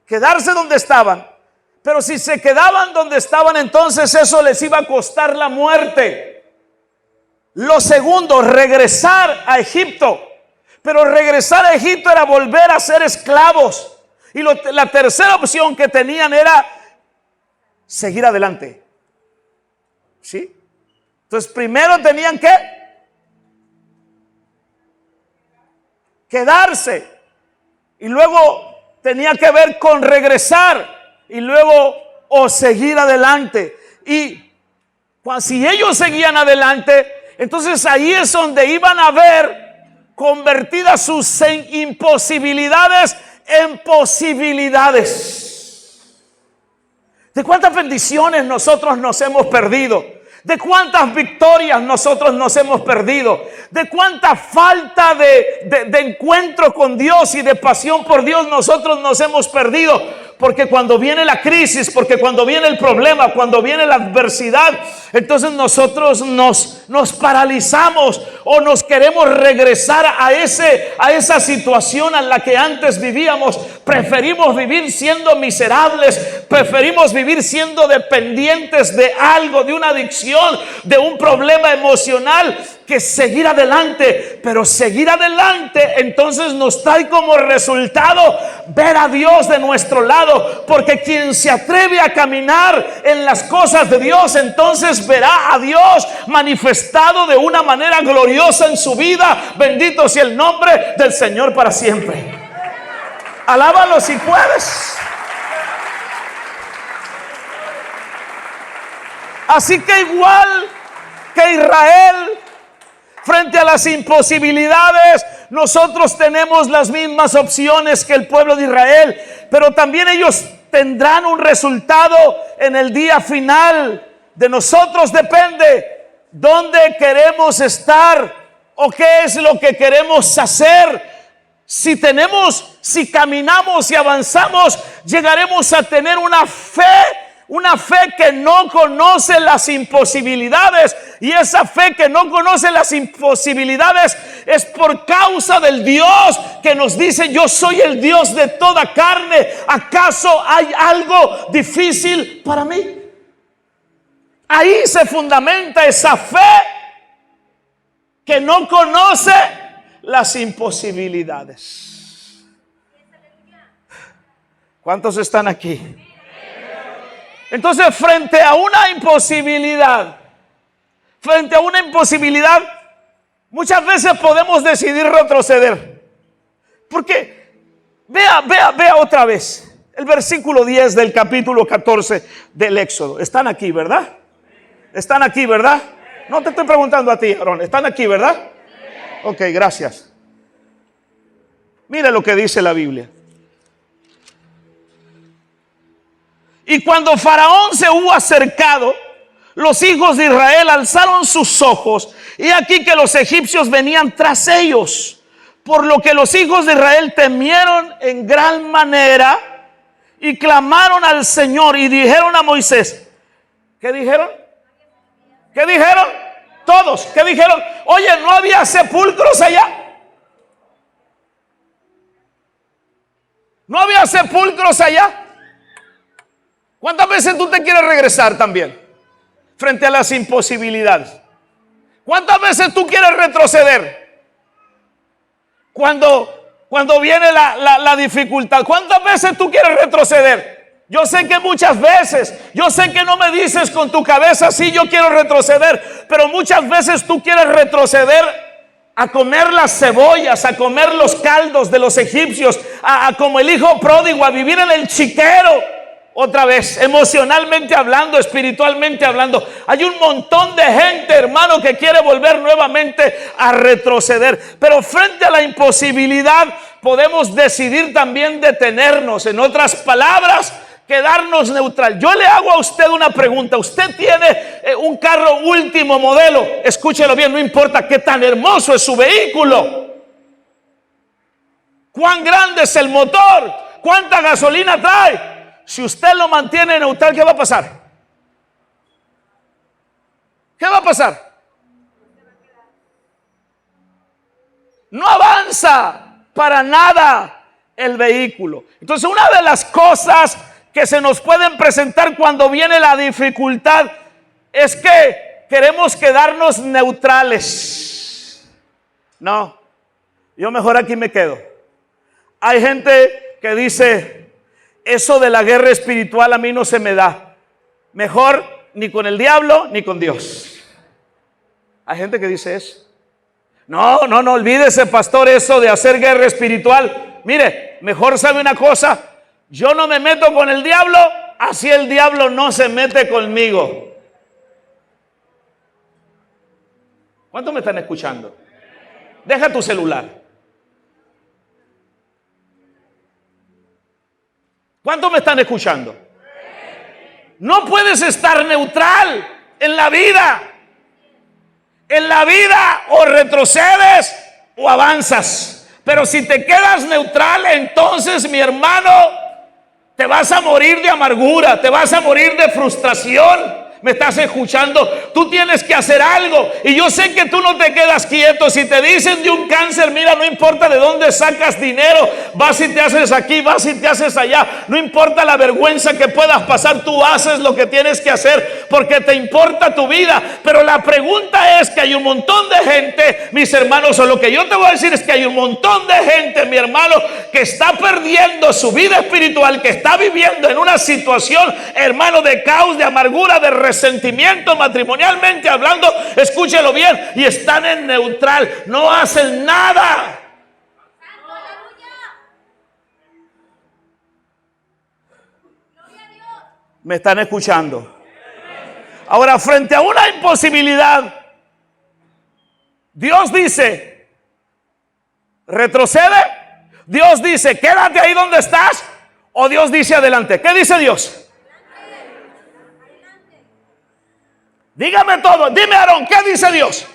Quedarse donde estaban. Pero si se quedaban donde estaban, entonces eso les iba a costar la muerte. Lo segundo, regresar a Egipto. Pero regresar a Egipto era volver a ser esclavos. Y la tercera opción que tenían era seguir adelante. ¿Sí? Entonces primero tenían que quedarse y luego tenía que ver con regresar y luego o seguir adelante. Y si ellos seguían adelante, entonces ahí es donde iban a ver convertidas sus imposibilidades en posibilidades. ¿De cuántas bendiciones nosotros nos hemos perdido? ¿De cuántas victorias nosotros nos hemos perdido? ¿De cuánta falta de encuentro con Dios y de pasión por Dios nosotros nos hemos perdido? Porque cuando viene la crisis, porque cuando viene el problema, cuando viene la adversidad, entonces nosotros nos paralizamos o nos queremos regresar a esa situación a la que antes vivíamos. Preferimos vivir siendo miserables, preferimos vivir siendo dependientes de algo, de una adicción, de un problema emocional, que seguir adelante. Pero seguir adelante entonces nos trae como resultado ver a Dios de nuestro lado, porque quien se atreve a caminar en las cosas de Dios, entonces verá a Dios manifestado de una manera gloriosa en su vida. Bendito sea el nombre del Señor para siempre. Alábalo si puedes. Así que igual que Israel, frente a las imposibilidades, nosotros tenemos las mismas opciones que el pueblo de Israel, pero también ellos tendrán un resultado en el día final. De nosotros depende dónde queremos estar o qué es lo que queremos hacer. Si caminamos y avanzamos, llegaremos a tener una fe que no conoce las imposibilidades. Y esa fe que no conoce las imposibilidades es por causa del Dios que nos dice: yo soy el Dios de toda carne. ¿Acaso hay algo difícil para mí? Ahí se fundamenta esa fe que no conoce las imposibilidades. ¿Cuántos están aquí? Entonces, frente a una imposibilidad, muchas veces podemos decidir retroceder. Porque vea otra vez el versículo 10 del capítulo 14 del Éxodo. Están aquí, ¿verdad? Están aquí, ¿verdad? No te estoy preguntando a ti, Aarón. ¿Están aquí, verdad? Ok, gracias. Mira lo que dice la Biblia. Y cuando Faraón se hubo acercado, los hijos de Israel alzaron sus ojos, y aquí que los egipcios venían tras ellos, por lo que los hijos de Israel temieron en gran manera y clamaron al Señor y dijeron a Moisés. ¿Qué dijeron? ¿Qué dijeron? Todos. ¿Qué dijeron? Oye, ¿no había sepulcros allá? ¿No había sepulcros allá? ¿Cuántas veces tú te quieres regresar también frente a las imposibilidades? ¿Cuántas veces tú quieres retroceder? Cuando Cuando viene la dificultad, ¿cuántas veces tú quieres retroceder? Yo sé que muchas veces, yo sé que no me dices con tu cabeza, sí, yo quiero retroceder, pero muchas veces tú quieres retroceder a comer las cebollas, a comer los caldos de los egipcios, a como el hijo pródigo, a vivir en el chiquero. Otra vez, emocionalmente hablando, espiritualmente hablando, hay un montón de gente, hermano, que quiere volver nuevamente a retroceder. Pero frente a la imposibilidad, podemos decidir también detenernos. En otras palabras, quedarnos neutral. Yo le hago a usted una pregunta. Usted tiene un carro último modelo. Escúchelo bien, no importa qué tan hermoso es su vehículo. Cuán grande es el motor. Cuánta gasolina trae. Si usted lo mantiene neutral, ¿qué va a pasar? ¿Qué va a pasar? No avanza para nada el vehículo. Entonces, una de las cosas que se nos pueden presentar cuando viene la dificultad es que queremos quedarnos neutrales. No, yo mejor aquí me quedo. Hay gente que dice: eso de la guerra espiritual a mí no se me da. Mejor ni con el diablo ni con Dios. Hay gente que dice eso. No, olvídese, pastor, eso de hacer guerra espiritual. Mire, mejor sabe una cosa: yo no me meto con el diablo, así el diablo no se mete conmigo. ¿Cuántos me están escuchando? Deja tu celular. ¿Cuántos me están escuchando? No puedes estar neutral en la vida. En la vida o retrocedes o avanzas. Pero si te quedas neutral, entonces, mi hermano, te vas a morir de amargura, te vas a morir de frustración. ¿Me estás escuchando? Tú tienes que hacer algo. Y yo sé que tú no te quedas quieto. Si te dicen de un cáncer, mira, no importa de dónde sacas dinero, vas y te haces aquí, vas y te haces allá. No importa la vergüenza que puedas pasar, tú haces lo que tienes que hacer porque te importa tu vida. Pero la pregunta es que hay un montón de gente, mis hermanos, o lo que yo te voy a decir es que hay un montón de gente, mi hermano, que está perdiendo su vida espiritual, que está viviendo en una situación, hermano, de caos, de amargura, de resentimiento, matrimonialmente hablando, escúchelo bien, y están en neutral, no hacen nada. ¿Me están escuchando? Ahora, frente a una imposibilidad, Dios dice: retrocede. Dios dice: quédate ahí donde estás. O Dios dice: adelante. ¿Qué dice Dios? Dígame todo. Dime, Aarón, ¿qué dice Dios?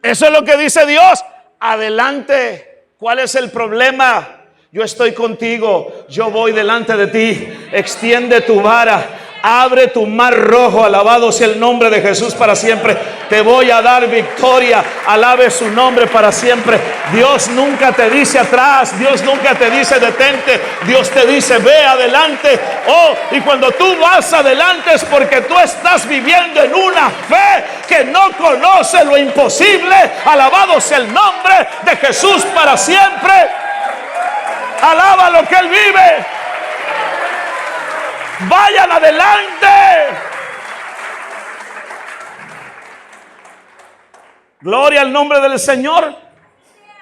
Eso es lo que dice Dios. Adelante. ¿Cuál es el problema? Yo estoy contigo. Yo voy delante de ti. Extiende tu vara. Abre tu mar rojo. Alabado sea el nombre de Jesús para siempre. Te voy a dar victoria. Alabe su nombre para siempre. Dios nunca te dice atrás. Dios nunca te dice detente. Dios te dice ve adelante. Oh, y cuando tú vas adelante es porque tú estás viviendo en una fe que no conoce lo imposible. Alabado sea el nombre de Jesús para siempre. Alaba lo que Él vive. Vayan adelante. Gloria al nombre del Señor.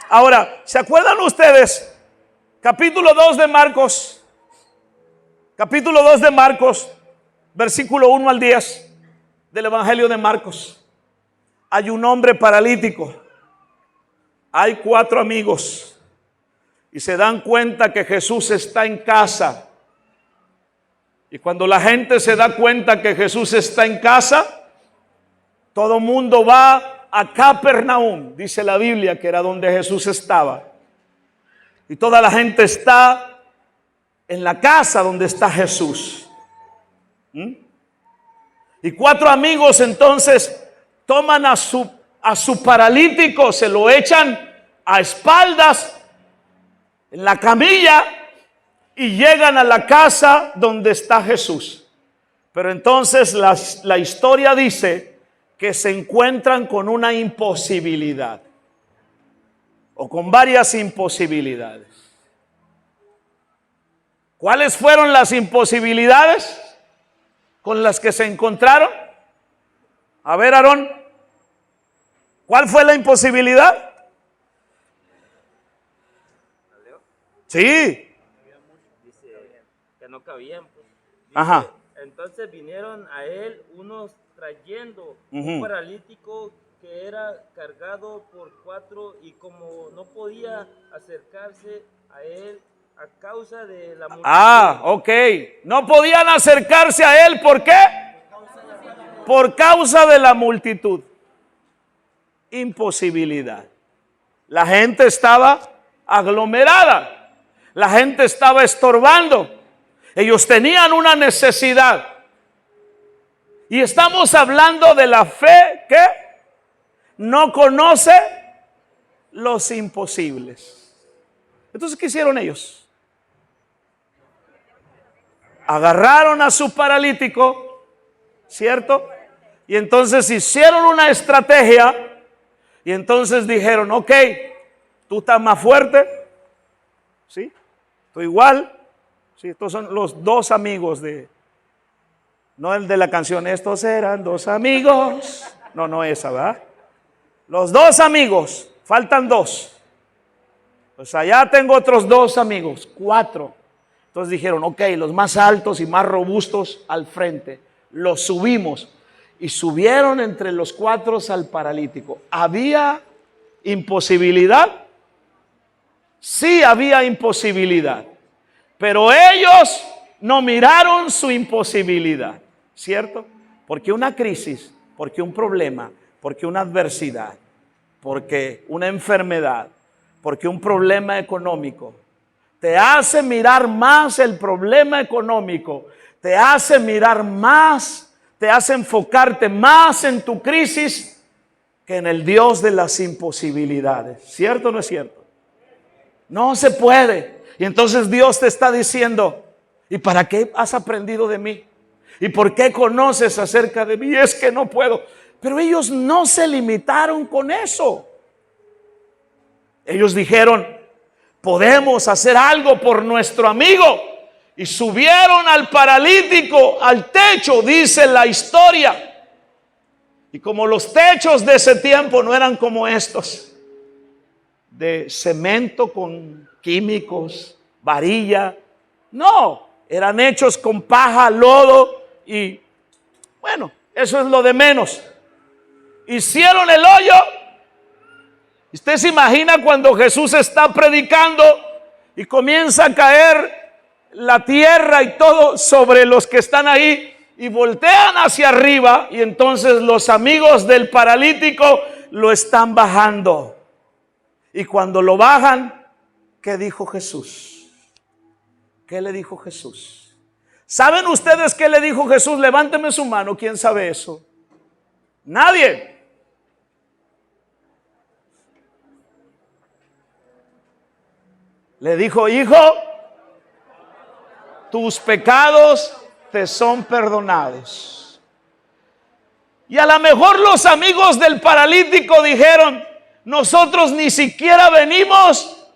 Ahora, ¿se acuerdan ustedes? Capítulo 2 de Marcos. Capítulo 2 de Marcos, versículo 1 al 10 del Evangelio de Marcos. Hay un hombre paralítico. Hay 4 amigos. Y se dan cuenta que Jesús está en casa. Y cuando la gente se da cuenta que Jesús está en casa, todo mundo va a Capernaum, dice la Biblia, que era donde Jesús estaba. Y toda la gente está en la casa donde está Jesús. Y 4 amigos entonces toman a su paralítico, se lo echan a espaldas en la camilla y llegan a la casa donde está Jesús. Pero entonces la historia dice que se encuentran con una imposibilidad. o con varias imposibilidades. ¿Cuáles fueron las imposibilidades con las que se encontraron? A ver, Aarón, ¿cuál fue la imposibilidad? Sí. Dice que no cabían. Pues. Dice, Ajá. entonces vinieron a él unos trayendo Ujú. un paralítico que era cargado por 4 y como no podía acercarse a él a causa de la multitud. Ah, ok. No podían acercarse a él, ¿por qué? Por causa de la multitud. Imposibilidad. La gente estaba aglomerada. La gente estaba estorbando. Ellos tenían una necesidad. Y estamos hablando de la fe que no conoce los imposibles. Entonces, ¿qué hicieron ellos? Agarraron a su paralítico, ¿cierto? Y entonces hicieron una estrategia y entonces dijeron, ok, tú estás más fuerte, ¿sí? Tú igual, ¿sí? Estos son los dos amigos no el de la canción, estos eran dos amigos, no esa, ¿verdad? Los dos amigos, faltan dos. Pues allá tengo otros dos amigos, 4. Entonces dijeron, ok, los más altos y más robustos al frente. Los subimos. Y subieron entre los 4 al paralítico. ¿Había imposibilidad? Sí había imposibilidad. Pero ellos no miraron su imposibilidad. ¿Cierto? Porque una crisis, porque un problema, porque una adversidad, porque una enfermedad, porque un problema económico, te hace mirar más el problema económico, te hace mirar más, te hace enfocarte más en tu crisis que en el Dios de las imposibilidades. ¿Cierto o no es cierto? No se puede. Y entonces Dios te está diciendo, ¿y para qué has aprendido de mí? ¿Y por qué conoces acerca de mí? Es que no puedo. Pero ellos no se limitaron con eso. Ellos dijeron, podemos hacer algo por nuestro amigo. Y subieron al paralítico al techo, dice la historia. Y como los techos de ese tiempo no eran como estos, de cemento con químicos, varilla, no, eran hechos con paja, lodo y bueno, eso es lo de menos. Hicieron el hoyo. Usted se imagina cuando Jesús está predicando y comienza a caer la tierra y todo sobre los que están ahí y voltean hacia arriba y entonces los amigos del paralítico lo están bajando. Y cuando lo bajan, ¿qué dijo Jesús? ¿Qué le dijo Jesús? ¿Saben ustedes qué le dijo Jesús? Levánteme su mano, ¿quién sabe eso? Nadie. Le dijo, hijo, tus pecados te son perdonados. Y a lo mejor los amigos del paralítico dijeron, nosotros ni siquiera venimos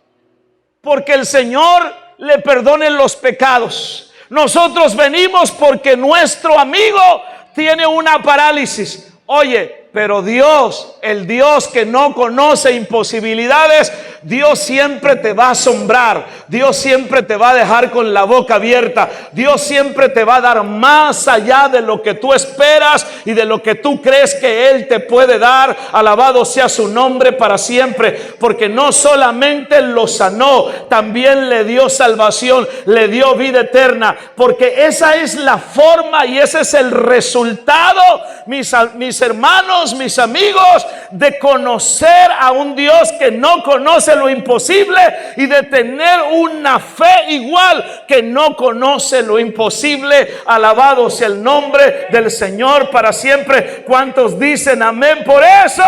porque el Señor le perdone los pecados. Nosotros venimos porque nuestro amigo tiene una parálisis. Oye, pero Dios, el Dios que no conoce imposibilidades, Dios siempre te va a asombrar. Dios siempre te va a dejar con la boca abierta. Dios siempre te va a dar más allá de lo que tú esperas y de lo que tú crees que Él te puede dar. Alabado sea su nombre para siempre. Porque no solamente lo sanó, también le dio salvación, le dio vida eterna. Porque esa es la forma y ese es el resultado, mis hermanos, mis amigos, de conocer a un Dios que no conoce lo imposible y de tener una fe igual que no conoce lo imposible. Alabado sea el nombre del Señor para siempre. ¿Cuántos dicen amén por eso?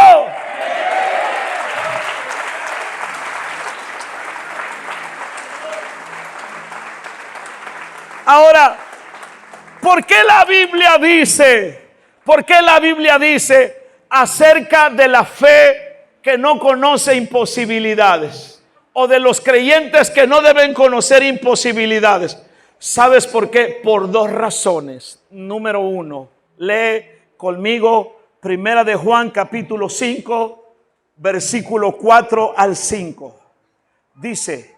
Ahora, ¿por qué la Biblia dice? ¿Por qué la Biblia dice acerca de la fe que no conoce imposibilidades, o de los creyentes que no deben conocer imposibilidades. ¿Sabes por qué? Por dos razones. Número uno, lee conmigo Primera de Juan capítulo 5, versículo 4 al 5. Dice: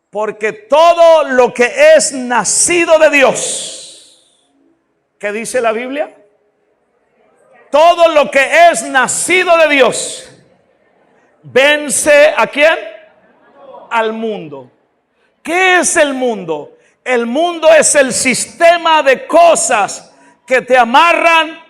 porque todo lo que es nacido de Dios, ¿qué dice la Biblia? Todo lo que es nacido de Dios vence ¿a quién? Al mundo. ¿Qué es el mundo? El mundo es el sistema de cosas que te amarran,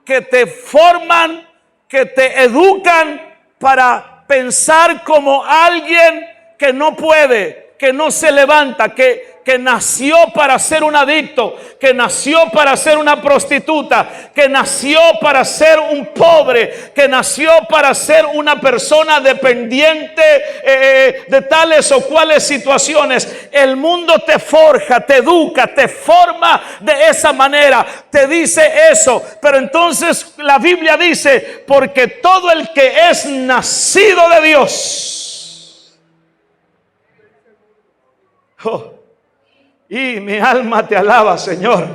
que te forman, que te educan para pensar como alguien que no puede, que no se levanta, que nació para ser un adicto, que nació para ser una prostituta, que nació para ser un pobre, que nació para ser una persona dependiente de tales o cuales situaciones. El mundo te forja, te educa, te forma de esa manera, te dice eso. Pero entonces la Biblia dice: porque todo el que es nacido de Dios, y mi alma te alaba, Señor.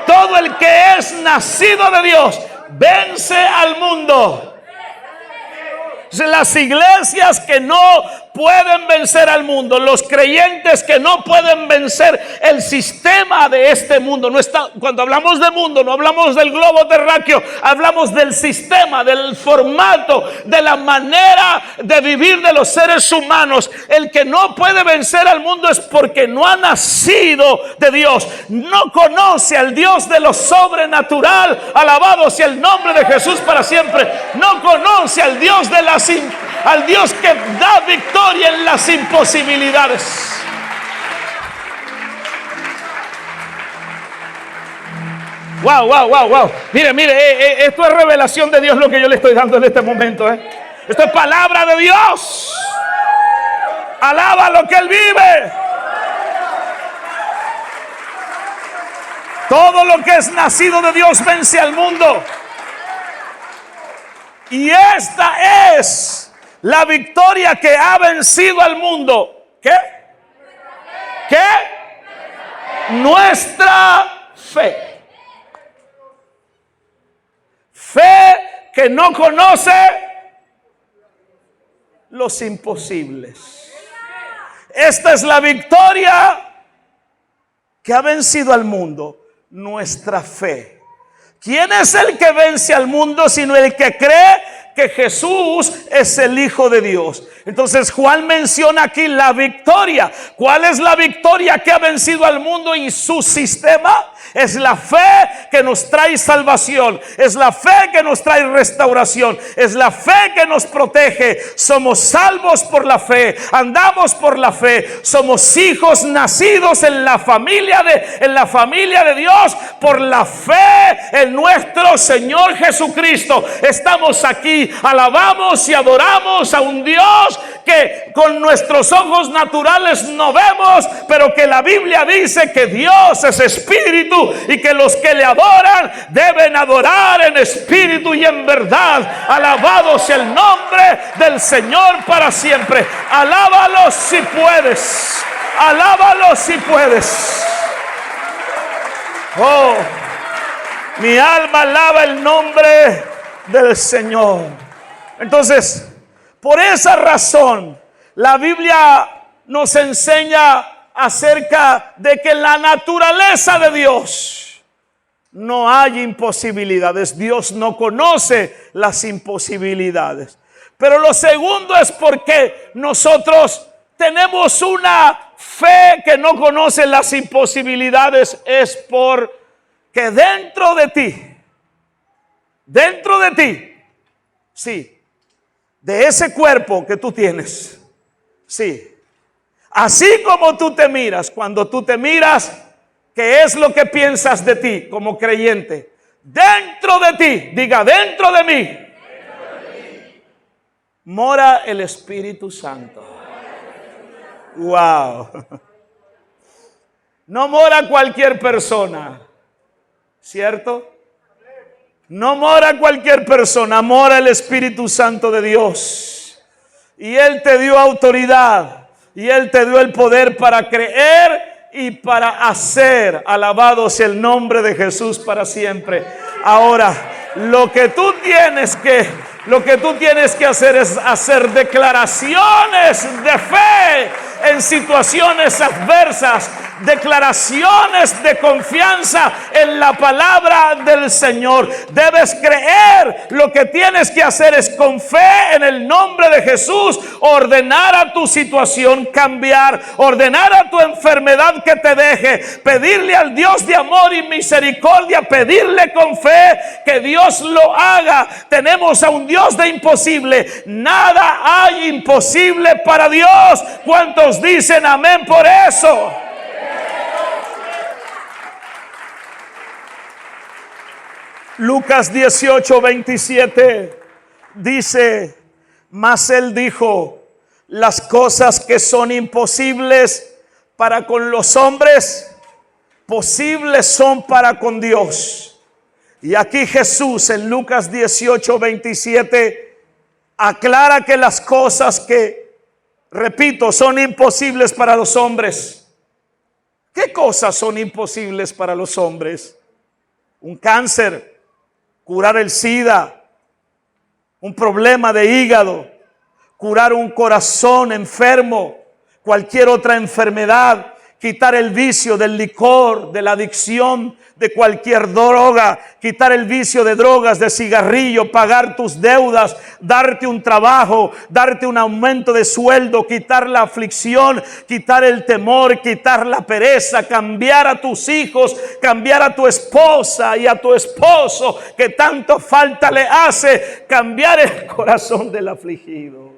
Todo el que es nacido de Dios vence al mundo. Las iglesias que no pueden vencer al mundo, los creyentes que no pueden vencer el sistema de este mundo. Cuando hablamos de mundo, no hablamos del globo terráqueo, hablamos del sistema, del formato, de la manera de vivir de los seres humanos. El que no puede vencer al mundo es porque no ha nacido de Dios, no conoce al Dios de lo sobrenatural. Alabado sea el nombre de Jesús para siempre. No conoce al Dios al Dios que da victoria en las imposibilidades. Wow. Mire, esto es revelación de Dios lo que yo le estoy dando en este momento. Esto es palabra de Dios. Alaba lo que Él vive. Todo lo que es nacido de Dios vence al mundo. Y esta es la victoria que ha vencido al mundo. ¿Qué? Nuestra fe. Fe que no conoce los imposibles. Esta es la victoria que ha vencido al mundo. Nuestra fe. ¿Quién es el que vence al mundo sino el que cree que Jesús es el Hijo de Dios? Entonces Juan menciona aquí la victoria. ¿Cuál es la victoria que ha vencido al mundo y su sistema? Es la fe que nos trae salvación. Es la fe que nos trae restauración. Es la fe que nos protege. Somos salvos por la fe. Andamos por la fe. Somos hijos nacidos en la familia de Dios por la fe en nuestro Señor Jesucristo. Estamos aquí, alabamos y adoramos a un Dios que con nuestros ojos naturales no vemos, pero que la Biblia dice que Dios es espíritu y que los que le adoran deben adorar en espíritu y en verdad. Alabado sea el nombre del Señor para siempre. Alábalo si puedes. Alábalo si puedes. Oh, mi alma alaba el nombre del Señor. Entonces, por esa razón, la Biblia nos enseña acerca de que en la naturaleza de Dios no hay imposibilidades. Dios no conoce las imposibilidades. Pero lo segundo es porque nosotros tenemos una fe que no conoce las imposibilidades. Es porque dentro de ti, sí, de ese cuerpo que tú tienes, sí, así como tú te miras, cuando tú te miras, ¿qué es lo que piensas de ti como creyente? Dentro de ti, diga, dentro de mí, mora el Espíritu Santo. Wow. No mora cualquier persona, ¿cierto? No mora cualquier persona, mora el Espíritu Santo de Dios. Y Él te dio autoridad. Y Él te dio el poder para creer y para hacer. Alabado sea el nombre de Jesús para siempre. Ahora, lo que tú tienes que hacer es hacer declaraciones de fe en situaciones adversas, declaraciones de confianza en la palabra del Señor. Debes creer. Lo que tienes que hacer es con fe en el nombre de Jesús ordenar a tu situación cambiar, ordenar a tu enfermedad que te deje, pedirle al Dios de amor y misericordia, pedirle con fe que Dios lo haga. Tenemos a un Dios de imposible. Nada hay imposible para Dios. ¿Cuántos dicen amén por eso? Lucas 18:27 dice: mas Él dijo, las cosas que son imposibles para con los hombres, posibles son para con Dios. Y aquí Jesús en Lucas 18:27 aclara que las cosas que, repito, son imposibles para los hombres. ¿Qué cosas son imposibles para los hombres? Un cáncer, curar el SIDA, un problema de hígado, curar un corazón enfermo, cualquier otra enfermedad, quitar el vicio del licor, de la adicción, de cualquier droga, quitar el vicio de drogas, de cigarrillo, pagar tus deudas, darte un trabajo, darte un aumento de sueldo, quitar la aflicción, quitar el temor, quitar la pereza, cambiar a tus hijos, cambiar a tu esposa y a tu esposo que tanto falta le hace, cambiar el corazón del afligido.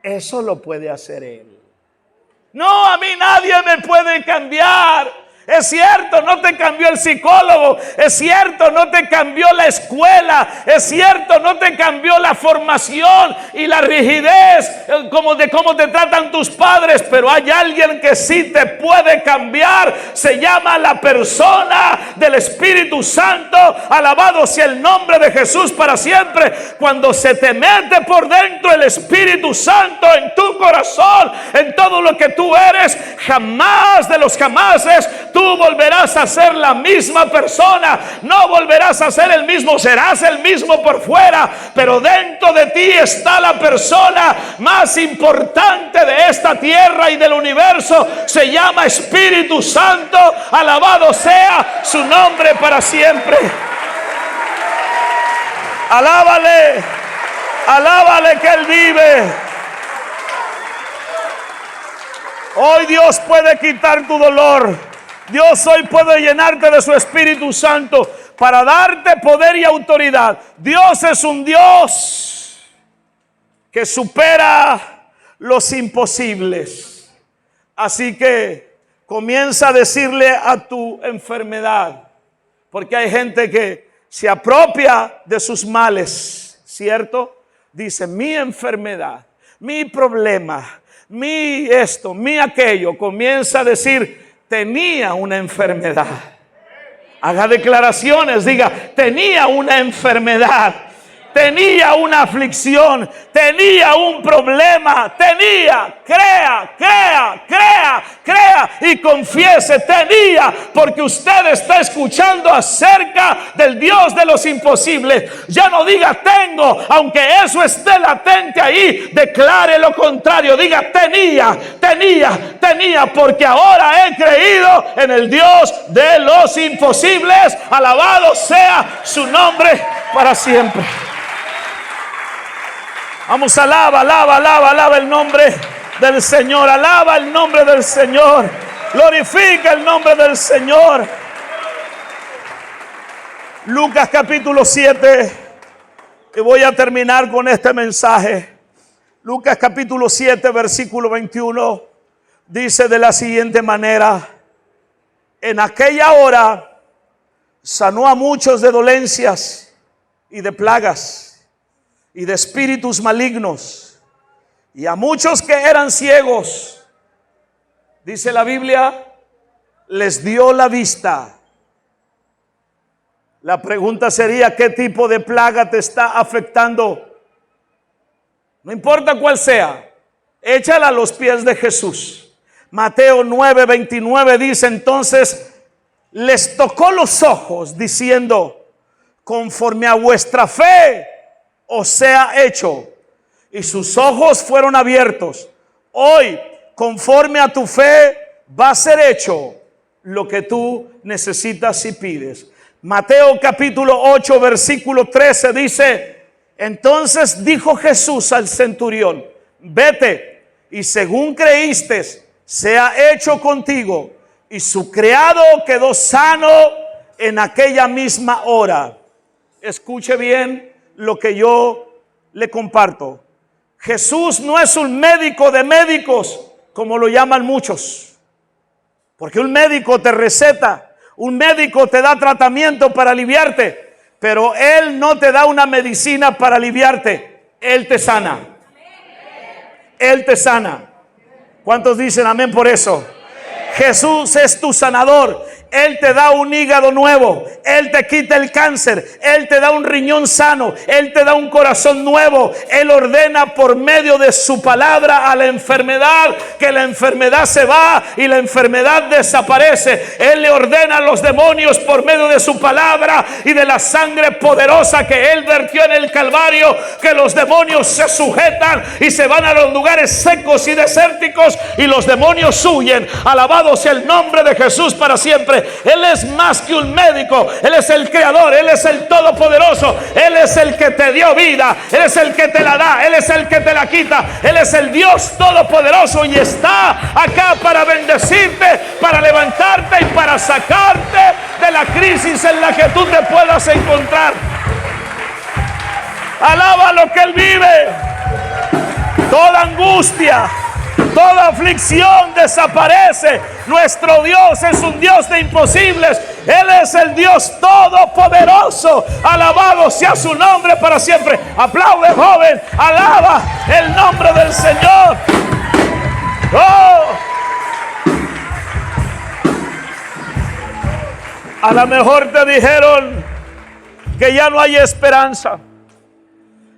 Eso lo puede hacer Él. No, a mí nadie me puede cambiar. Es cierto, no te cambió el psicólogo. Es cierto, no te cambió la escuela. Es cierto, no te cambió la formación y la rigidez como de cómo te tratan tus padres. Pero hay alguien que sí te puede cambiar. Se llama la persona del Espíritu Santo. Alabado sea el nombre de Jesús para siempre. Cuando se te mete por dentro el Espíritu Santo en tu corazón, en todo lo que tú eres, jamás de los jamases tú volverás a ser la misma persona. No volverás a ser el mismo. Serás el mismo por fuera, pero dentro de ti está la persona más importante de esta tierra y del universo. Se llama Espíritu Santo. Alabado sea su nombre para siempre. Alábale, alábale que Él vive. Hoy Dios puede quitar tu dolor. Dios hoy puede llenarte de su Espíritu Santo para darte poder y autoridad. Dios es un Dios que supera los imposibles. Así que comienza a decirle a tu enfermedad, porque hay gente que se apropia de sus males, ¿cierto? Dice, mi enfermedad, mi problema, mi esto, mi aquello. Comienza a decir, tenía una enfermedad. Haga declaraciones, diga, tenía una enfermedad, tenía una aflicción, tenía un problema, tenía, crea y confiese, tenía, porque usted está escuchando acerca del Dios de los imposibles. Ya no diga tengo, aunque eso esté latente ahí, declare lo contrario, diga tenía, porque ahora he creído en el Dios de los imposibles. Alabado sea su nombre para siempre. Vamos, alaba el nombre del Señor. Alaba el nombre del Señor. Glorifica el nombre del Señor. Lucas capítulo 7. Y voy a terminar con este mensaje. Lucas capítulo 7, versículo 21. Dice de la siguiente manera: en aquella hora sanó a muchos de dolencias y de plagas y de espíritus malignos, y a muchos que eran ciegos, dice la Biblia, les dio la vista. La pregunta sería, ¿qué tipo de plaga te está afectando? No importa cuál sea, échala a los pies de Jesús. Mateo 9:29 dice, entonces les tocó los ojos diciendo, conforme a vuestra fe os sea hecho. Y sus ojos fueron abiertos. Hoy, conforme a tu fe, va a ser hecho lo que tú necesitas y pides. Mateo capítulo 8, versículo 13 dice, entonces dijo Jesús al centurión, vete y según creíste, sea hecho contigo. Y su criado quedó sano en aquella misma hora. Escuche bien lo que yo le comparto. Jesús no es un médico de médicos, como lo llaman muchos. Porque un médico te receta, un médico te da tratamiento para aliviarte, pero Él no te da una medicina para aliviarte. Él te sana. Él te sana. ¿Cuántos dicen amén por eso? Jesús es tu sanador. Él te da un hígado nuevo, Él te quita el cáncer, Él te da un riñón sano, Él te da un corazón nuevo. Él ordena por medio de su palabra a la enfermedad que la enfermedad se va y la enfermedad desaparece. Él le ordena a los demonios por medio de su palabra y de la sangre poderosa que Él vertió en el Calvario, que los demonios se sujetan y se van a los lugares secos y desérticos y los demonios huyen. Alabado sea el nombre de Jesús para siempre. Él es más que un médico. Él es el creador. Él es el todopoderoso. Él es el que te dio vida. Él es el que te la da. Él es el que te la quita. Él es el Dios todopoderoso y está acá para bendecirte, para levantarte y para sacarte de la crisis en la que tú te puedas encontrar. Alaba lo que Él vive. Toda angustia, toda aflicción desaparece. Nuestro Dios es un Dios de imposibles. Él es el Dios todopoderoso. Alabado sea su nombre para siempre. Aplaude, joven. Alaba el nombre del Señor. Oh. A lo mejor te dijeron que ya no hay esperanza,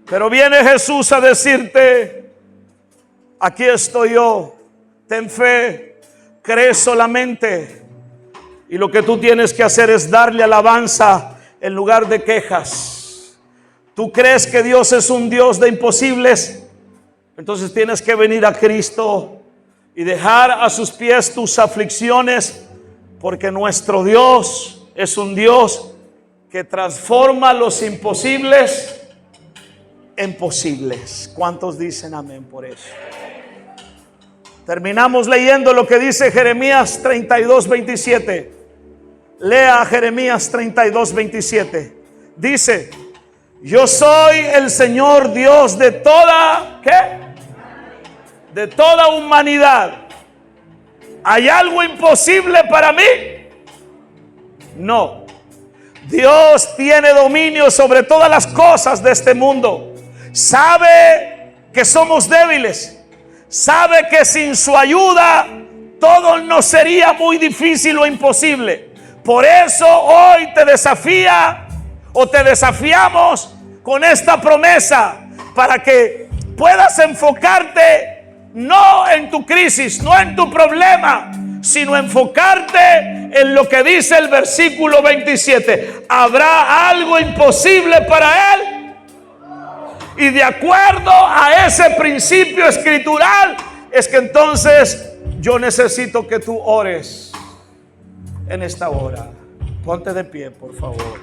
pero viene Jesús a decirte, aquí estoy yo, ten fe, cree solamente. Y lo que tú tienes que hacer es darle alabanza en lugar de quejas. ¿Tú crees que Dios es un Dios de imposibles? Entonces tienes que venir a Cristo y dejar a sus pies tus aflicciones, porque nuestro Dios es un Dios que transforma los imposibles en posibles. ¿Cuántos dicen amén por eso? Terminamos leyendo lo que dice Jeremías 32:27. Lea Jeremías 32:27. Dice, yo soy el Señor Dios de toda, ¿qué? De toda humanidad. ¿Hay algo imposible para mí? No. Dios tiene dominio sobre todas las cosas de este mundo. Sabe que somos débiles. Sabe que sin su ayuda todo nos sería muy difícil o imposible. Por eso hoy te desafía o te desafiamos con esta promesa, para que puedas enfocarte no en tu crisis, no en tu problema, sino enfocarte en lo que dice el versículo 27. ¿Habrá algo imposible para Él? Y de acuerdo a ese principio escritural es que entonces yo necesito que tú ores en esta hora. Ponte de pie, por favor.